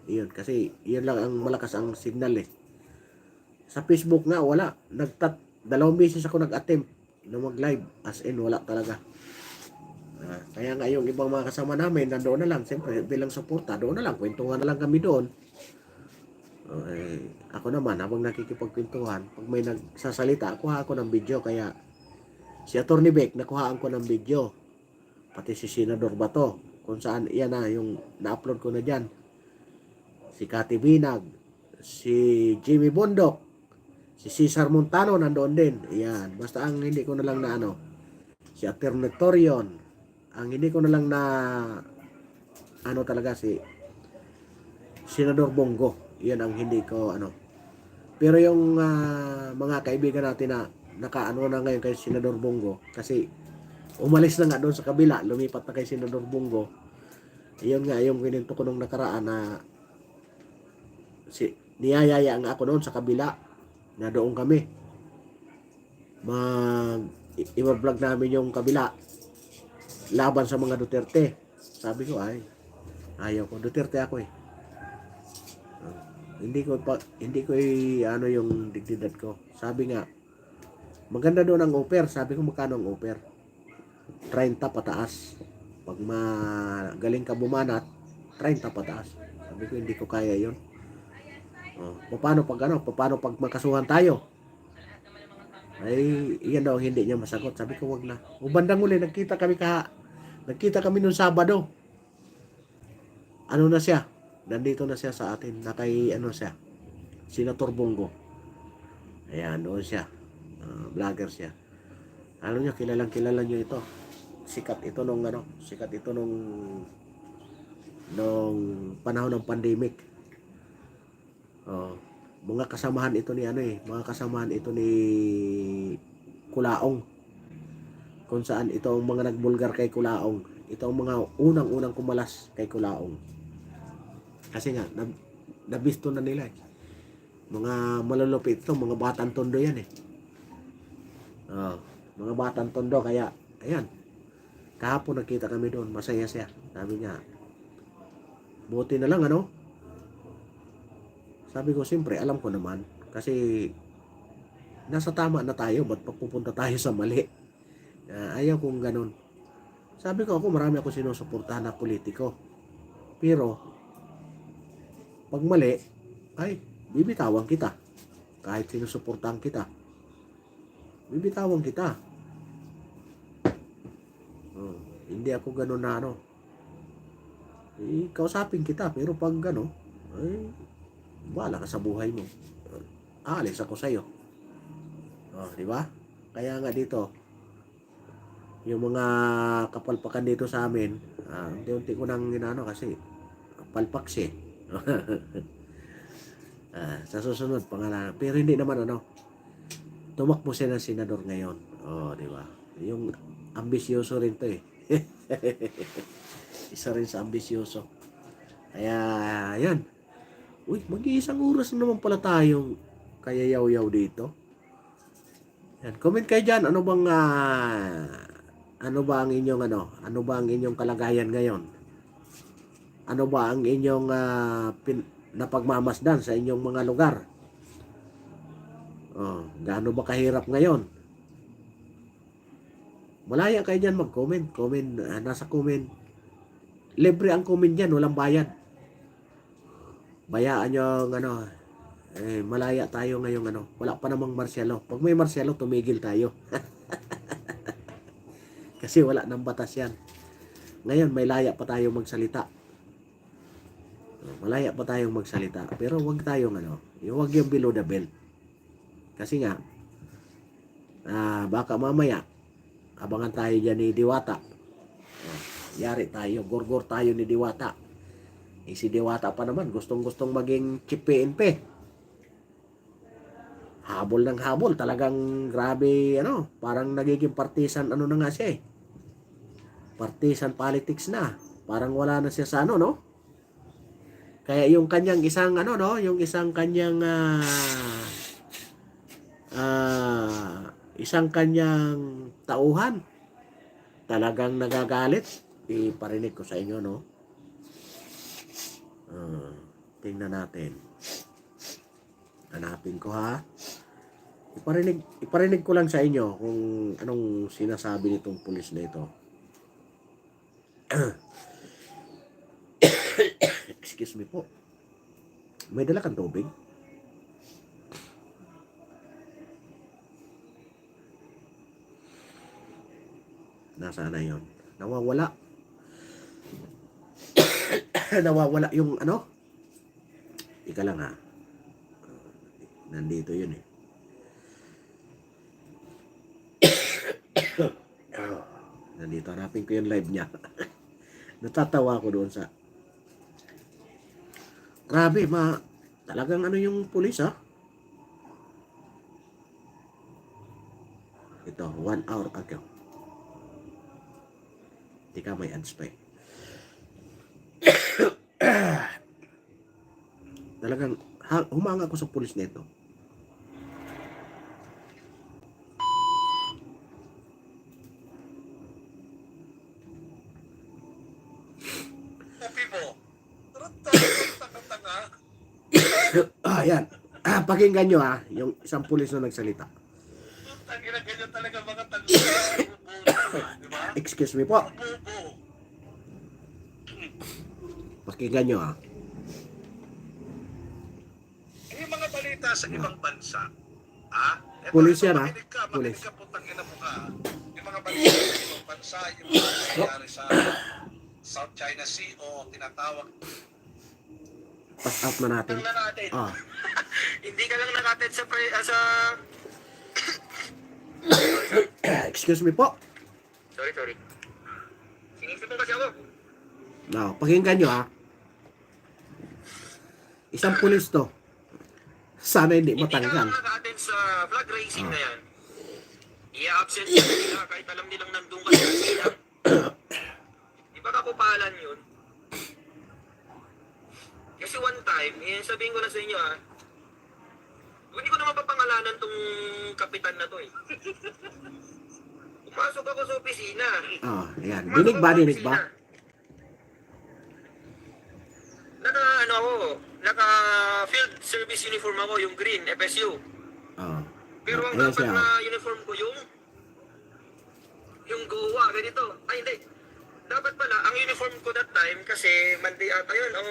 Iyon, kasi yun lang ang malakas ang signal eh. Sa Facebook nga wala. 2 beses ako nag-attempt na mag-live, as in wala talaga. Kaya nga yung ibang mga kasama namin nandoon na lang, siyempre bilang suporta, doon na lang, kwentuhan na lang kami doon. Ako naman habang nakikipagkwentuhan, pag may nagsasalita, kuha ako ng video. Kaya si Attorney Beck, nakuhaan ko ng video. Pati si Senador Bato, kung saan yan yung na-upload ko na dyan. Si Cathy Binag, si Jimmy Bondok, si Cesar Montano nandoon din. Ayan, basta ang hindi ko na lang na si Attorney Torion. Ang hindi ko na lang na talaga si Senador Bongo. Yan ang hindi ko Pero yung mga kaibigan natin na nakaano na ngayon kay Senador Bongo, kasi umalis na nga doon sa kabila, lumipat na kay Senador Bongo. Iyon nga yung kininto ko nung nakaraan na niyayaya nga ako doon sa kabila na doon kami i-vlog namin yung kabila laban sa mga Duterte. Sabi ko ayaw ko, Duterte ako eh. Hindi ko yung dignidad ko. Sabi nga maganda doon ang offer. Sabi ko magkano ang offer? 30 pataas. Pag magaling ka bumanat, 30 pataas. Sabi ko hindi ko kaya yun. Paano pag magkasuhan tayo? Ay, iyan daw hindi niya masagot. Sabi ko wag na. Bandang uli, nagkita kami nung Sabado. Na siya? Nandito na siya sa atin. Nakay siya? Senator Bongo. Ayan, doon siya. Vlogger siya. Alam niyo, kilala niyo ito. Sikat ito nung panahon ng pandemic. Mga kasamahan ito ni Kulaong. Kung saan ito ang mga nagbulgar kay Kulaong. Ito ang mga unang kumalas kay Kulaong. Kasi nga nabisto na nila eh. Mga malulupit ito, mga batang tondo yan eh. Mga batang tondo, kaya ayan. Kahapon nakita kami doon, masaya siya. Sabi niya, buti na lang Sabi ko, siyempre, alam ko naman. Kasi, nasa tama na tayo. Ba't papupunta tayo sa mali? Ayaw kong ganun. Sabi ko, marami ako sinusuportahan na politiko. Pero, pag mali, ay, bibitawan kita. Kahit sinusuportahan kita. Bibitawan kita. Oh, hindi ako ganun na ano. Kausapin kita, pero pag ano, ay, wala ka sa buhay mo. Aalis ako sa'yo. Oh, di ba? Kaya nga dito, yung mga kapalpakan dito sa amin, unti-unti ko nang inano kasi, palpak siya. Sa susunod, pangalan. Pero hindi naman ano, tumakbo siya ng senador ngayon. Oh, di ba? Yung ambisyoso rin to eh. Isa rin sa ambisyoso. Kaya, yan. Uy, mag-iisang oras na naman pala tayong kayayaw-yaw dito. Yan, comment kayo dyan. Ano ba ang inyong ano ba ang inyong kalagayan ngayon? Ano ba ang inyong napagmamasdan sa inyong mga lugar? Oh, gaano ba kahirap ngayon? Malaya kayo dyan mag-comment. Nasa comment. Libre ang comment dyan, walang bayad. Bayaan nyo malaya tayo ngayong wala pa namang marsyalo. Pag may marsyalo, tumigil tayo. Kasi wala nang batas yan. Ngayon, may laya pa tayo magsalita. Malaya pa tayong magsalita. Pero wag tayong wag yung below the belt. Kasi nga, baka mamaya, abangan tayo dyan ni Diwata. Yari tayo, gorgor tayo ni Diwata. Si Diwata pa naman, gustong-gustong maging chief PNP. Habol ng habol, talagang grabe, parang nagiging partisan, na nga siya eh. Partisan politics na. Parang wala na siya sa no? Kaya yung kanyang isang, yung isang kanyang, isang kanyang tauhan, talagang nagagalit. Iparinig ko sa inyo, no? Tingnan natin. Hanapin ko, ha? Iparinig ko lang sa inyo kung anong sinasabi nitong pulis na ito. Excuse me po. May dala kang tubig? Nasaan na yun? Nawawala. Nawawala yung Ika lang ha. Nandito yun eh. Nandito, hanapin ko yung live niya. Natatawa ko doon sa grabe, talagang yung pulis ha. Ito, 1 hour ago. Tika, may ads pa eh. Talagang humanga ako sa pulis nito. Yan. Pakinggan nyo ha, yung isang pulis na nagsalita. Ganyan talaga mga tago. Excuse me po. Pakinggan nyo ha. Yung mga balita sa ibang bansa, Pulis yan ha. Makinig ka po, tangina mo ka. Yung mga balita sa ibang bansa, yung mga nangyayari sa South China Sea o tinatawag. Pass out na natin. Hindi ka lang nakated sa Excuse me po. Sorry. Sinisip mo kasi ako. No, pakinggan nyo ha. Isang pulis to. Sana hindi matanggal. Hindi ka lang naka-attend sa flag raising na yan. I-absent nila kahit alam nilang nandun ka sa sila. Di ba kapupalan yun? Kasi one time, sabihin ko na sa inyo hindi ko naman papangalanan tong kapitan na to eh. Pumasok ako sa opisina. Ayan. Dinig ba? Naka field service uniform ako, yung green, FSU. Pero ang Ayan dapat siya. na uniform ko yung GOA, ganito. Ay, hindi. Dapat pala, ang uniform ko that time, kasi Monday ata yun, o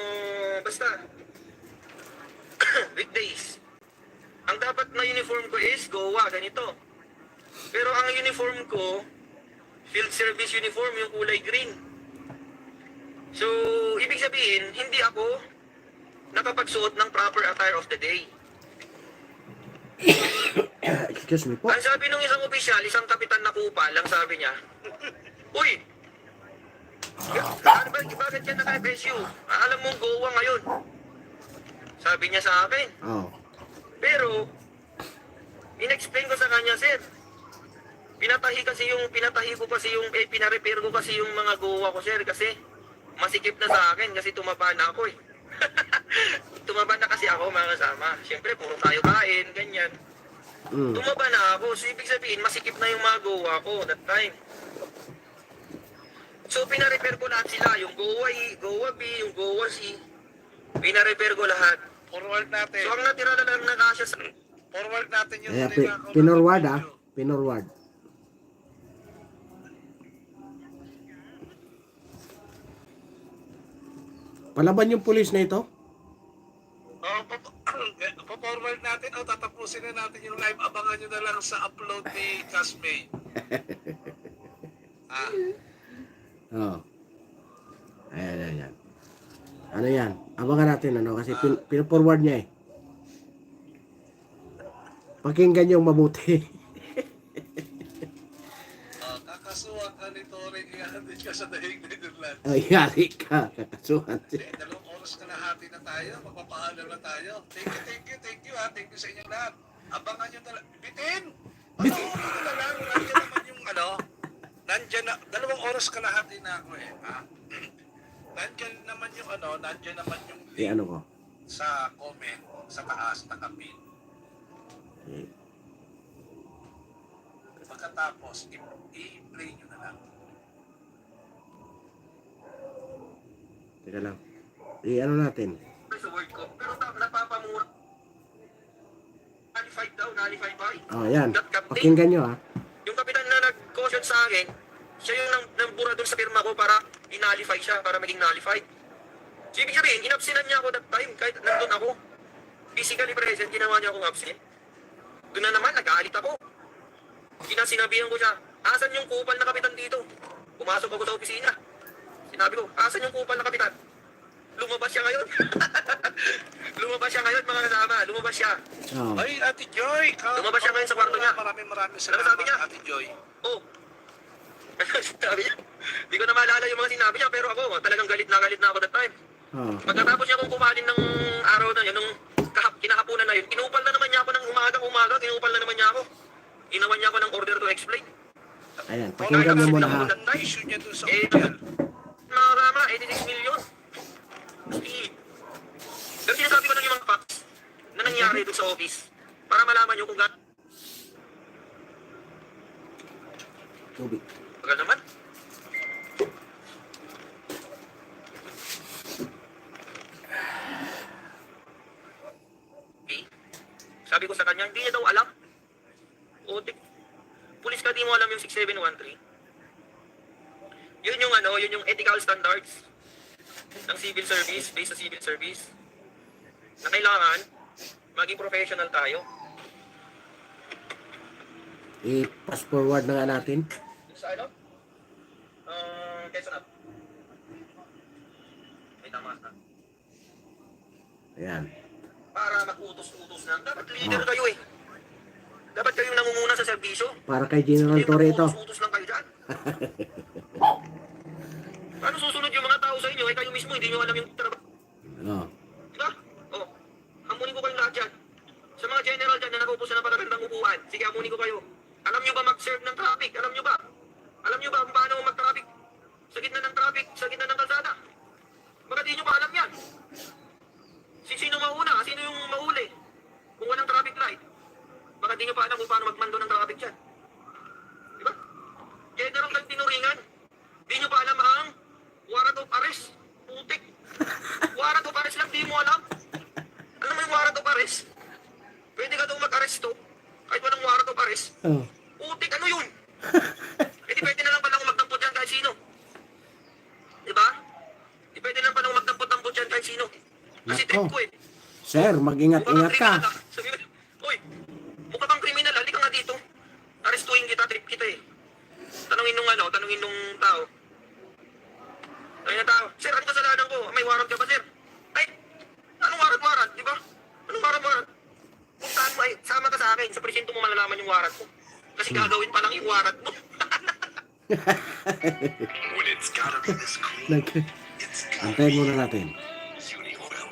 basta. weekdays. Ang dapat na uniform ko is Goa, ganito. Pero ang uniform ko, field service uniform, yung kulay green. So, ibig sabihin, hindi ako nakapagsuot ng proper attire of the day. Excuse me po. Ang sabi ng isang opisyal, isang kapitan na kupal, lang sabi niya, uy, bakit ka naka-FSU? Alam mong Goa ngayon. Sabi niya sa akin. Oh. Pero, in-explain ko sa kanya, sir, pinatahi ko kasi yung, pinarepair ko kasi yung mga Goa ko, sir, kasi masikip na sa akin kasi tumaba na ako eh. Tumaba na kasi ako, mga kasama. Siyempre, puro tayo kain, ganyan. Tumaba na ako. So, ibig sabihin, masikip na yung mga Goa ko that time. So, pinarepair ko lahat sila. Yung Goa E, Goa B, yung Goa C. Pinarepair ko lahat. Forward natin. So, ang natira na lang na kasya sa... Forward natin yung Kaya ninakaw na pinorward video. ah. Pinorward. Palaban yung pulis na ito? Oh, forward natin o tatapusin na natin yung live. Abangan nyo na lang sa upload ni Casmay. Oo. Ayan. Ano yan? Abangan natin ano kasi pin-forward niya eh. Pakinggan yung mabuti. Kakasuhan ka ni Toring, ihatid ka sa Daig Netherlands. Ay, yari ka. Kakasuhan siya. 2 oras ka na hati na tayo. Magpapaalam na tayo. Thank you ha. Thank you sa inyong lahat. Abangan nyo na lang. Bitin! Panoorin nyo na lang. Nandiyan naman yung nandiyan na, 2 oras ka na hati na ako eh. Ha? Nandiyan naman yung nandiyan naman yung link Ano ko? sa comment, sa taas, nakapin. Pagkatapos, i-play nyo na lang. Teka lang. Ano natin? sa World Cup. Pero napapamura. Nalified daw, nalified pa. Oh, yan. That captain. Pakinggan nyo ah. Yung kapitan na nag-caution sa akin, siya yung nambura doon sa firma ko para inalify siya, para maging nullified. So, ibig sabihin, inabsinan niya ako that time, kahit nandun ako. Physically present, ginawa niya akong absent. Doon na naman, nag-aalit ako. Sinabihan ko siya, asan yung kupal na kapitan dito? Pumasok ako sa opisina. Sinabi ko, asan yung kupal na kapitan? Lumabas siya ngayon. Lumabas siya ngayon, mga kasama. Lumabas siya. Oh. Ay, Ate Joy! Lumabas siya ngayon sa kwarto niya. Maraming Ano salamat, sabi niya? Ate Joy. Oh. Sabi niya. Hindi ko na maalala yung mga sinabi niya, pero ako, talagang galit na ako that time. Oh. Pagkatapos niya akong kumain ng araw na yun, nung kinahapunan na yun, kinupal na naman niya ako ng umaga, kinupal na naman niya ako. Ginawan niya ako ng order to explain. Ayan, pakinggan mo muna ha. Issue niya dun sa Eh, hotel. nakakama, 86 million. Pero sinasabi ko lang yung mga facts na nangyari doon sa office para malaman niyo kung gano'n. Tubig. Bagal naman. Okay. Sabi ko sa kanya, hindi niya daw alam. Otik. Pulis ka, di mo alam yung 6713. Yun yung ethical standards ng civil service, based sa civil service. Na kailangan maging professional tayo. I-pass forward na nga natin. Sa ano? Quezon Up. May tama na. Ayan. Para mag-utos-utos na. Dapat leader kayo eh. Dapat kayong nangunguna sa serbisyo. Para kay General Torre ito. Utos lang kayo dyan. Paano susunod yung mga tao sa inyo? Eh kayo mismo, hindi nyo alam yung trabaho. Oh. Diba? Oh, hamunin ko kayong lahat dyan. Sa mga general dyan na nag-upos na ng pagkakandang upuan, sige, hamunin ko kayo. Alam nyo ba mag-serve ng traffic? Alam nyo ba? Alam nyo ba kung paano mag-traffic? Sa gitna ng traffic, sa gitna ng kalsada. Baka di nyo pa alam yan. Sino mauna? Sino yung mahuli? Kung walang traffic light. Baka di nyo pa alam kung paano magmando ng traffic dyan. Diba? General ng tinuringan. Di nyo pa alam ang warrant of arrest. Putik. Warrant of arrest lang, di mo alam. Alam mo yung warrant of arrest? Pwede ka daw mag-arresto kahit walang warrant of arrest. Oh. Putik, ano yun? Eh di pwede na lang pala akong magdampot dyan kahit sino. Diba? Di pwede na lang pala akong magdampot-dampot dyan kahit sino. Kasi Nako. trip ko eh. Sir, mag-ingat-ingat ka. Sabi mo, uy, mukha kang kriminal, halika nga dito. Arestuhin kita, trip kita eh. Tanungin nung tao. Ayun na tao, sir, ano kasalanan ko? May warrant ka ba, sir? Ay, anong warrant? Di ba? Anong warrant? Kung saan mo ay, sama ka sa akin, sa presinto mo malalaman yung warrant mo. Kasi gagawin pa lang yung warrant mo. When it's gotta be this cool, Nag- it's gotta Antayin be muna natin. Uni Oil.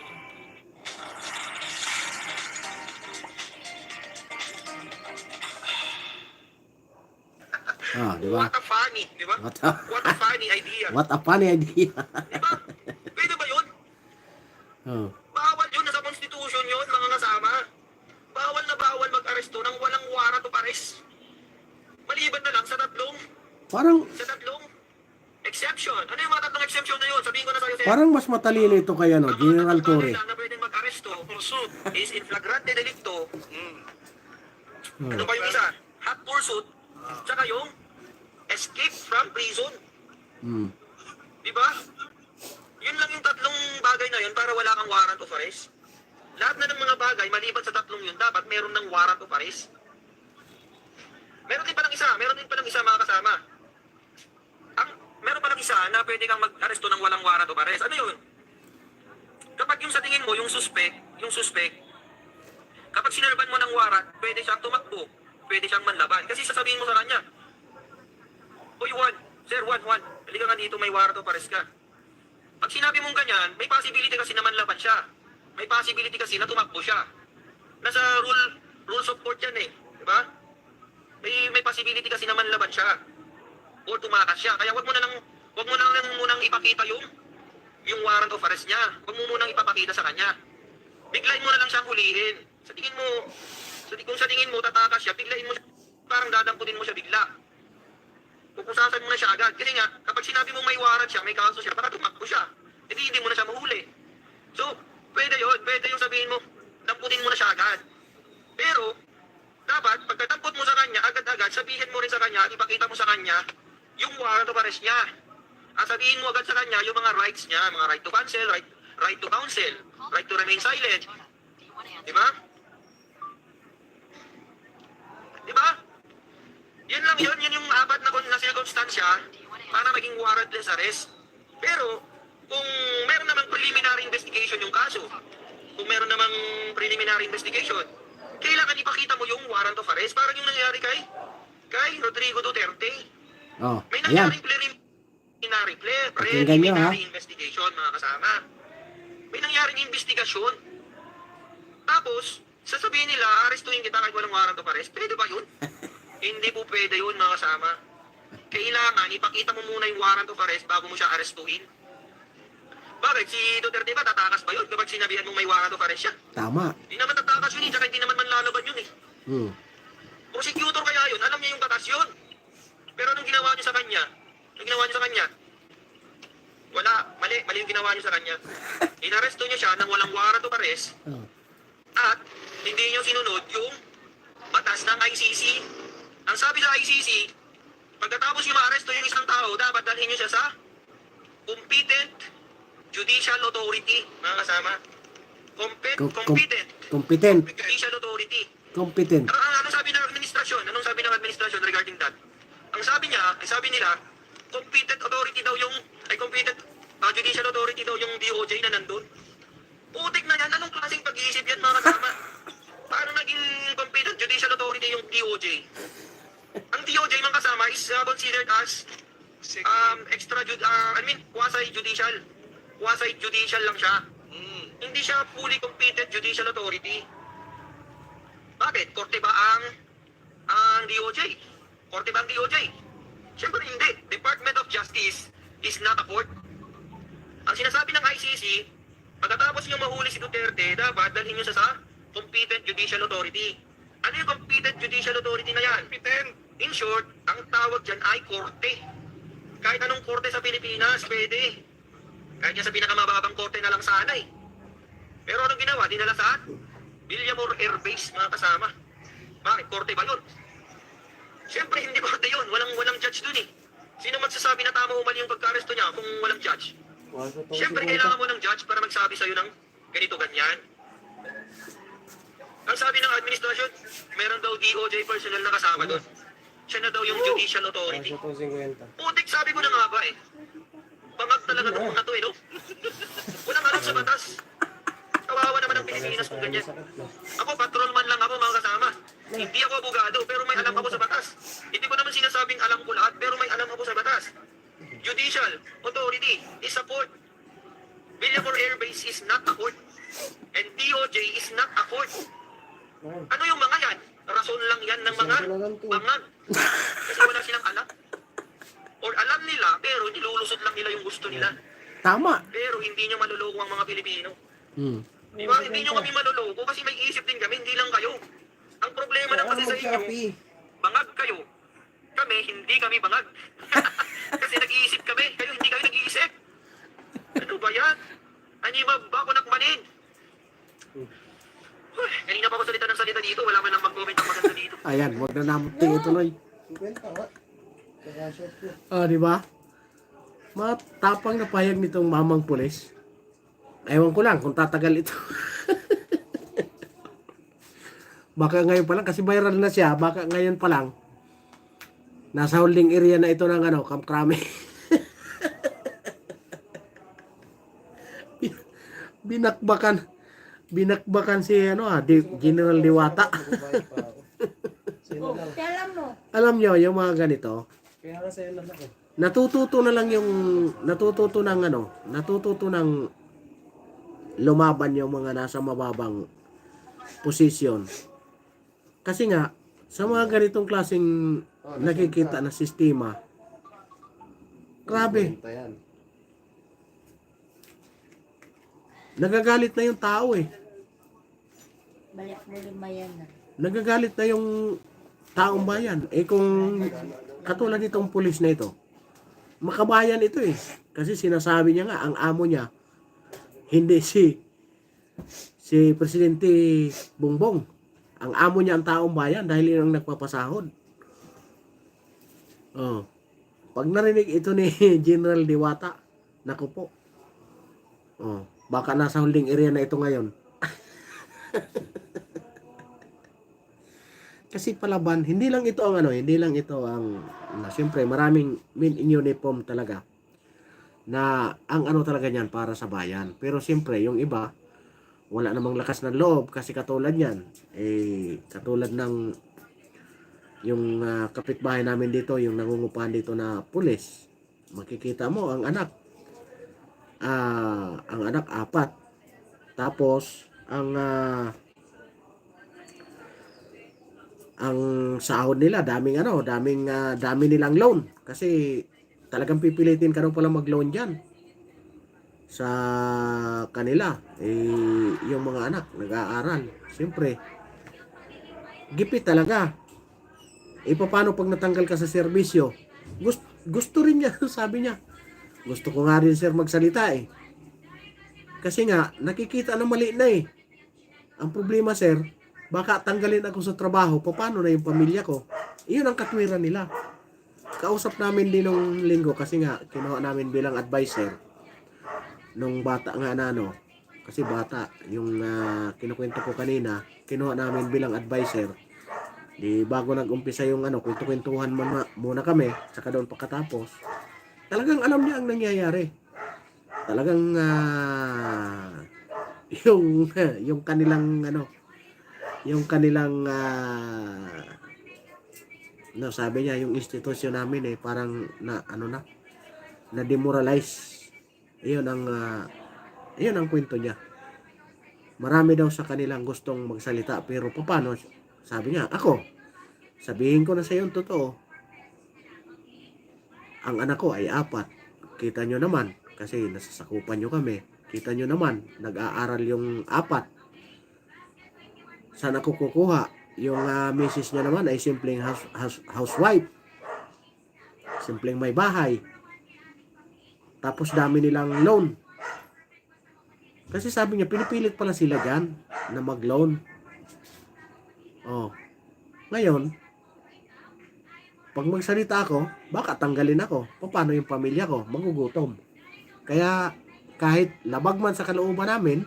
Di ba? What a funny, di ba? What a, What a funny idea. what a funny idea. Di ba? Pwede ba yun? Oh. Bawal yun, nasa konstitusyon yun, mga kasama. Bawal na bawal mag-aresto nang walang warrant of arrest. Maliban na lang sa tatlong exception. Ano yung mga tatlong exception na yun? Sabihin ko na sa'yo, sir. Parang mas matalino ito kay Ang mga General tatlong bagay Torre. lang na pwedeng mag-aresto, pursuit, is in flagrante delicto. Ano Oh. ba yung isa? Hot pursuit, tsaka yung escape from prison. Hmm. Di ba? Yun lang yung tatlong bagay na yun para wala kang warrant of arrest. Lahat na ng mga bagay, maliban sa tatlong yun, dapat meron ng warrant of arrest. Meron din palang isa mga kasama. Meron palang isa na pwede kang mag-aresto ng walang warrant of arrest. Ano yun? Kapag yung sa tingin mo, yung suspect, kapag sinalban mo ng warrant, pwede siyang tumakbo, pwede siyang manlaban. Kasi sasabihin mo sa kanya, Uy, Juan, halika nga dito, may warrant of arrest ka. Pag sinabi mong ganyan, may possibility kasi na manlaban siya. May possibility kasi na tumakbo siya. Nasa rules of court yan eh. Diba? May possibility kasi na manlaban siya. O tumakas siya. Kaya wag mo na lang munang ipakita yung warrant of arrest niya. Wag mo munang ipapakita sa kanya. Biglayin mo na lang siyang hulihin. Kung sa tingin mo tatakas siya, biglayin mo siya. Parang dadamputin mo siya bigla. Pupusasan mo na siya agad. Kasi nga, kapag sinabi mo may warrant siya, may kaso siya, baka tumakbo siya. Hindi mo na siya mahuli. So, pwede yung sabihin mo, damputin mo na siya agad. Pero, dapat, pagkatampot mo sa kanya, agad-agad, sabihin mo rin sa kanya, ipakita mo sa kanya, yung warrant of arrest niya. At sabihin mo agad sa kanya, yung mga rights niya, mga right to cancel, right to counsel, right to remain silent. Diba? Diba? Yun yung apat na circumstansya para maging warrantless arrest. Pero, kung meron namang preliminary investigation yung kaso, kailangan ipakita mo yung warrant of arrest. Parang yung nangyari kay Rodrigo Duterte. Oh, May ayan. nangyaring Pakinggan nyo, preliminary investigation, mga kasama. May nangyaring investigasyon. Tapos, sasabihin nila, arestuhin kita kahit walang warrant of arrest. Pwede ba yun? Hindi po pwede yun, mga kasama. Kailangan, ipakita mo muna yung warrant of arrest bago mo siya arestuhin. Bakit? Si Duterte ba, tatakas ba yun kapag sinabihan mong may warrant of arrest siya? Tama. Hindi naman tatakas yun, tsaka hindi naman manlalaban yun eh. Hmm. Prosecutor kaya yun, alam niya yung batas yun. Pero anong ginawa niyo sa kanya? Wala, mali yung ginawa niyo sa kanya. Inaresto niyo siya nang walang warrant of arrest Oh. at hindi niyo sinunod yung batas ng ICC. Ang sabi sa ICC, pagkatapos niyo maaresto yung isang tao, dapat dalhin niyo siya sa competent judicial authority, mga kasama. Competent. Judicial authority. Competent. Anong sabi ng administrasyon? Regarding that? Ang sabi nila, competent judicial authority daw yung DOJ na nandun. Putik na yan, anong klaseng pag-iisip yan, mga kasama? Paano naging competent judicial authority yung DOJ? Ang DOJ, mga kasama, is considered as quasi-judicial. Quasi-judicial lang siya. Hindi siya fully competent judicial authority. Bakit? Korte ba ang DOJ? Korte ba ang DOJ? Siyempre hindi. Department of Justice is not a court. Ang sinasabi ng ICC, pagkatapos nyo mahuli si Duterte, dapat dalhin nyo sa competent judicial authority. Ano yung competent judicial authority na yan? In short, ang tawag dyan ay korte. Kahit anong korte sa Pilipinas, pwede. Kahit yan sa pinakamababang korte na lang sana eh. Pero anong ginawa? Dinala saan? Villamor Air Base, mga kasama. Bakit? Korte ba yun? Siyempre, hindi korte yun. Walang judge dun eh. Sino magsasabi na tama o mali yung pagka-aresto niya kung walang judge? Siyempre, kailangan mo ng judge para magsabi sa'yo ng ganito, ganyan. Ang sabi ng administrasyon, meron daw DOJ personnel na kasama doon. Siya na daw yung judicial authority. Putik, sabi ko na nga ba eh. Bangag talaga ng mga to eh, no? Walang alam sa batas. Kawawa naman ang Pilipinas kung ganyan. Ako, patrolman lang ako mga kasama. Hindi ako abogado, pero may alam ako sa batas. Hindi ko naman sinasabing alam ko lahat, pero may alam ako sa batas. Judicial authority is a court. Villacor Air Base is not a court. And DOJ is not a court. Ano yung mga yan? Rason lang yan ng mga bangag. Kasi wala silang alam. Or alam nila, pero nilulusot lang nila yung gusto nila. Tama. Pero hindi nyo maluloko ang mga Pilipino. Hmm. Diba? Hindi nyo kami maluloko kasi may isip din kami, hindi lang kayo. Ang problema lang kasi sa inyo, bangag kayo. Kami, hindi kami bangag. Kasi nag-iisip kami, kayo hindi kayo nag-iisip. Ano ba yan? Anima ba ako nagmanin? Kanina pa ako salita ng salita dito, wala man lang mag-comment ang maganda dito. Ayan, wag na namuting ituloy. Di ba? Matapang na payag nitong mamang pulis. Ewan ko lang kung tatagal ito. Baka ngayon pa lang, kasi viral na siya, baka ngayon pa lang, nasa holding area na ito ng Camp Crame. Binakbakan si General Diwata. Alam nyo, yung mga ganito, natututo ng lumaban yung mga nasa mababang posisyon. Kasi nga, sa mga ganitong klaseng nakikita na sistema, grabe. Nagagalit na yung tao eh. Balik mo lima yan na. Nagagalit na yung taong bayan. Eh kung katulad nitong pulis na ito, makabayan ito eh. Kasi sinasabi niya nga, ang amo niya, hindi si Presidente Bongbong. Ang amo niya ang taong bayan dahil yun ang nagpapasahod. Oh. Pag narinig ito ni General Diwata, naku po. Oh. Baka nasa holding area na ito ngayon. Kasi palaban, hindi lang ito ang siyempre maraming men in uniform talaga na ang talaga niyan para sa bayan. Pero siyempre yung iba wala namang lakas ng loob kasi katulad niyan, katulad ng yung kapitbahay namin dito, yung nangungupahan dito na pulis. Makikita mo ang anak 4. Tapos ang sahod nila dami nilang loan kasi talagang pipilitin ka pala mag-loan diyan sa kanila. Yung mga anak nag-aaral, siyempre gipit talaga. Paano pag natanggal ka sa serbisyo? Gusto rin niya, sabi niya. Gusto ko nga rin sir magsalita eh. Kasi nga, nakikita na mali na eh. Ang problema sir, baka tanggalin ako sa trabaho, paano na yung pamilya ko? Iyon ang katwiran nila. Kausap namin din nung linggo kasi nga, kinuha namin bilang advisor nung bata nga kasi bata, yung kinukwento ko kanina, kinuha namin bilang advisor. Bago nag-umpisa yung kwento-kwentuhan muna kami, saka doon pagkatapos, talagang alam niya ang nangyayari. Talagang yung kanilang sabi niya yung institusyon namin parang na demoralize. Iyon ang kwento niya. Marami daw sa kanilang gustong magsalita pero paano? Sabi niya, ako sabihin ko na sa iyo totoo. Ang anak ko ay 4. Kita nyo naman, kasi nasasakupan nyo kami. Kita nyo naman, nag-aaral yung 4. Saan ako kukuha? Yung misis niya naman ay simpleng housewife. Simpleng may bahay. Tapos dami nilang loan. Kasi sabi niya, pinipilit pala sila dyan na mag-loan. Oh. Ngayon, pag magsalita ako, baka tanggalin ako. Paano yung pamilya ko? Magugutom. Kaya kahit labag man sa kalooban namin,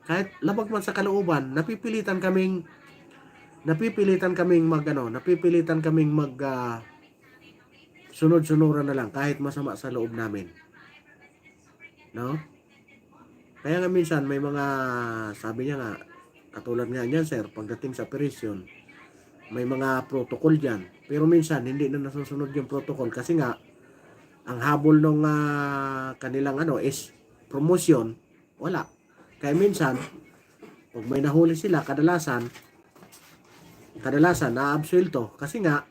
kahit labag man sa kalooban, napipilitan kaming mag sunod-sunuran na lang kahit masama sa loob namin. No? Kaya nga minsan may mga, sabi niya nga, katulad nga niyan sir, pagdating sa operasyon, may mga protocol diyan. Pero minsan hindi na nasusunod yung protocol kasi nga ang habol ng kanilang is promotion, wala. Kaya minsan pag may nahuli sila, kadalasan na-absuelto kasi nga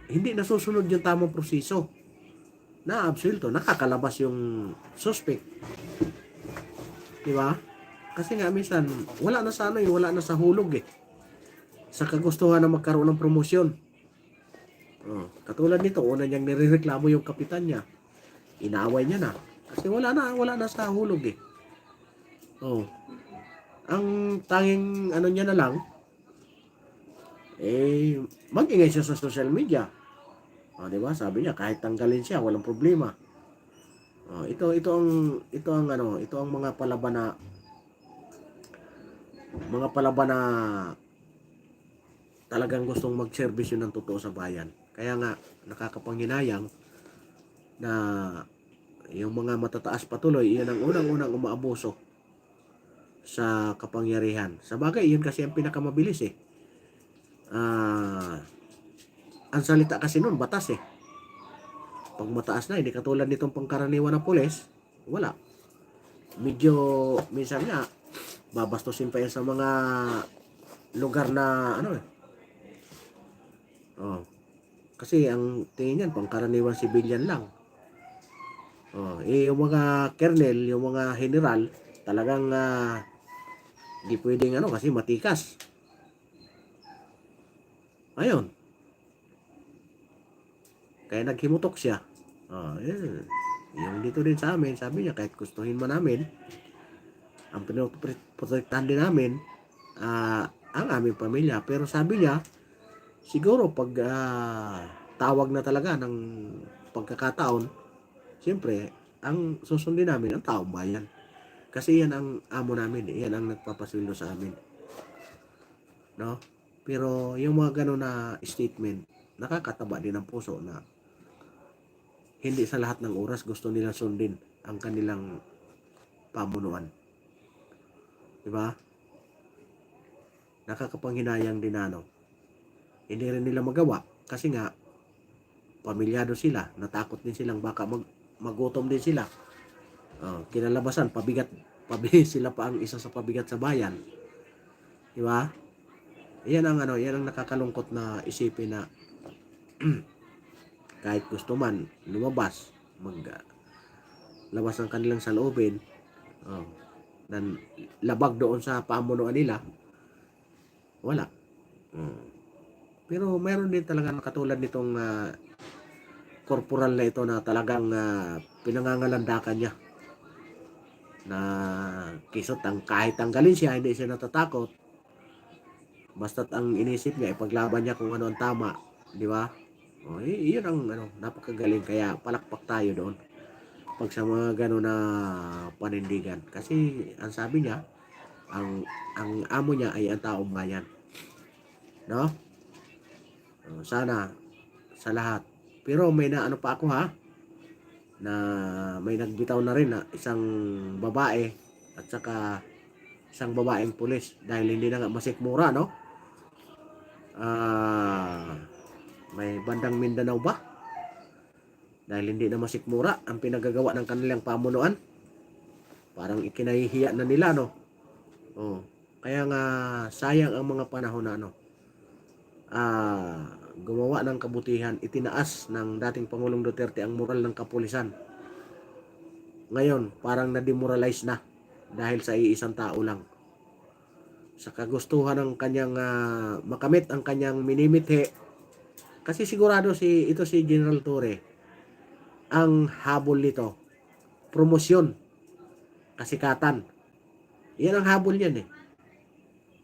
hindi nasusunod yung tamang proseso. Na-absuelto, nakakalabas yung suspect. Di ba? Kasi nga minsan wala na sa wala na sa hulog sa kagustuhan na magkaroon ng promosyon. Katulad nito, una niyang nirereklamo yung kapitan niya. Inaaway niya na. Kasi wala na sa hulog Ang tanging niya na lang, mag-ingay siya sa social media. Di ba? Sabi niya, kahit tanggalin siya, walang problema. Ito ang mga palaban na talagang gustong mag-servisyo ng totoo sa bayan. Kaya nga nakakapanghinayang na yung mga matataas patuloy, iyan ang unang-unang umaabuso sa kapangyarihan. Sa bagay, yun kasi ang pinakamabilis ang salita kasi nun, batas Pag mataas na, hindi katulad nitong pangkaraniwan ng pulis, wala. Medyo, minsan nga, babastusin pa yan sa mga lugar na, kasi ang tingin yan, pangkaraniwan civilian lang. Yung mga kernel, yung mga general, talagang, di pwedeng kasi matikas. Ayun. Kaya naghimutok siya. Yung dito din sa amin, sabi niya, kahit gustuhin man namin, ang pinoprotektahan din namin, ang aming pamilya. Pero sabi niya, siguro pag tawag na talaga ng pagkakataon, siyempre, ang susundin namin ang taong bayan. Kasi yan ang amo namin, yan ang nagpapasweldo sa amin. No? Pero yung mga gano'n na statement, nakakataba din ang puso na hindi sa lahat ng oras gusto nilang sundin ang kanilang pamunuan. Diba? Nakakapanghinayang din Hindi rin nila magawa kasi nga pamilyado sila, natakot din silang baka magutom din sila. Kinalabasan, pabigat sila pa ang isa sa pabigat sa bayan. Diba? Yan ang nakakalungkot na isipin na kahit gusto man lumabas, labas ng kanilang saloobin, dan labag doon sa pamunuan nila, wala. Pero meron din talaga katulad nitong corporal na ito na talagang pinangangalandakan niya na kisot kahit tanggalin siya, hindi siya natatakot. Basta't ang inisip niya, ipaglaban niya kung ano ang tama, di ba? Iyon ang napakagaling, kaya palakpak tayo doon pag sa mga gano'n na panindigan. Kasi ang sabi niya, ang amo niya ay ang taong bayan. No? Sana sa lahat. Pero may pa ako na may nagbitaw na rin na isang babae at saka isang babaeng pulis dahil hindi na nga masikmura, no? May bandang Mindanao ba? Dahil hindi na masikmura ang pinagagawa ng kanilang pamunuan. Parang ikinahihiya na nila, no? Kaya nga sayang ang mga panahon na gumawa ng kabutihan, itinaas ng dating Pangulong Duterte ang moral ng kapulisan. Ngayon, parang na-demoralize na dahil sa iisang tao lang. Sa kagustuhan ng kanyang makamit ang kanyang minimithi. Kasi sigurado ito si General Torre, ang habol nito, promosyon, kasikatan. Yan ang habol niyan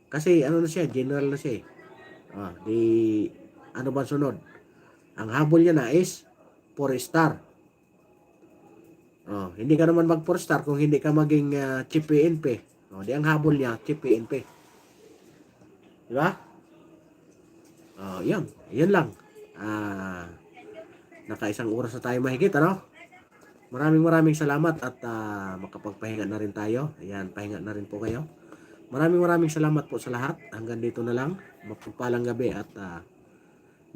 Kasi na siya, general na siya ano ba sunod? Ang habol niya na is 4-star. Hindi ka naman mag 4-star kung hindi ka maging chief PNP. O, di ang habol niya, Chief PNP. Di ba? O, yun. Yun lang. Nakaisang oras na tayo mahigit, ano? Maraming salamat at makapagpahinga na rin tayo. Ayan, pahinga na rin po kayo. Maraming salamat po sa lahat. Hanggang dito na lang. Mapagpalang gabi at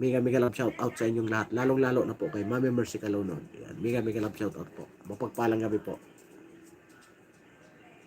mega love shout out sa inyong lahat. Lalong-lalo na po kay Mami Mercy Calunod. Ayan, mega love shout out po. Mapagpalang gabi po.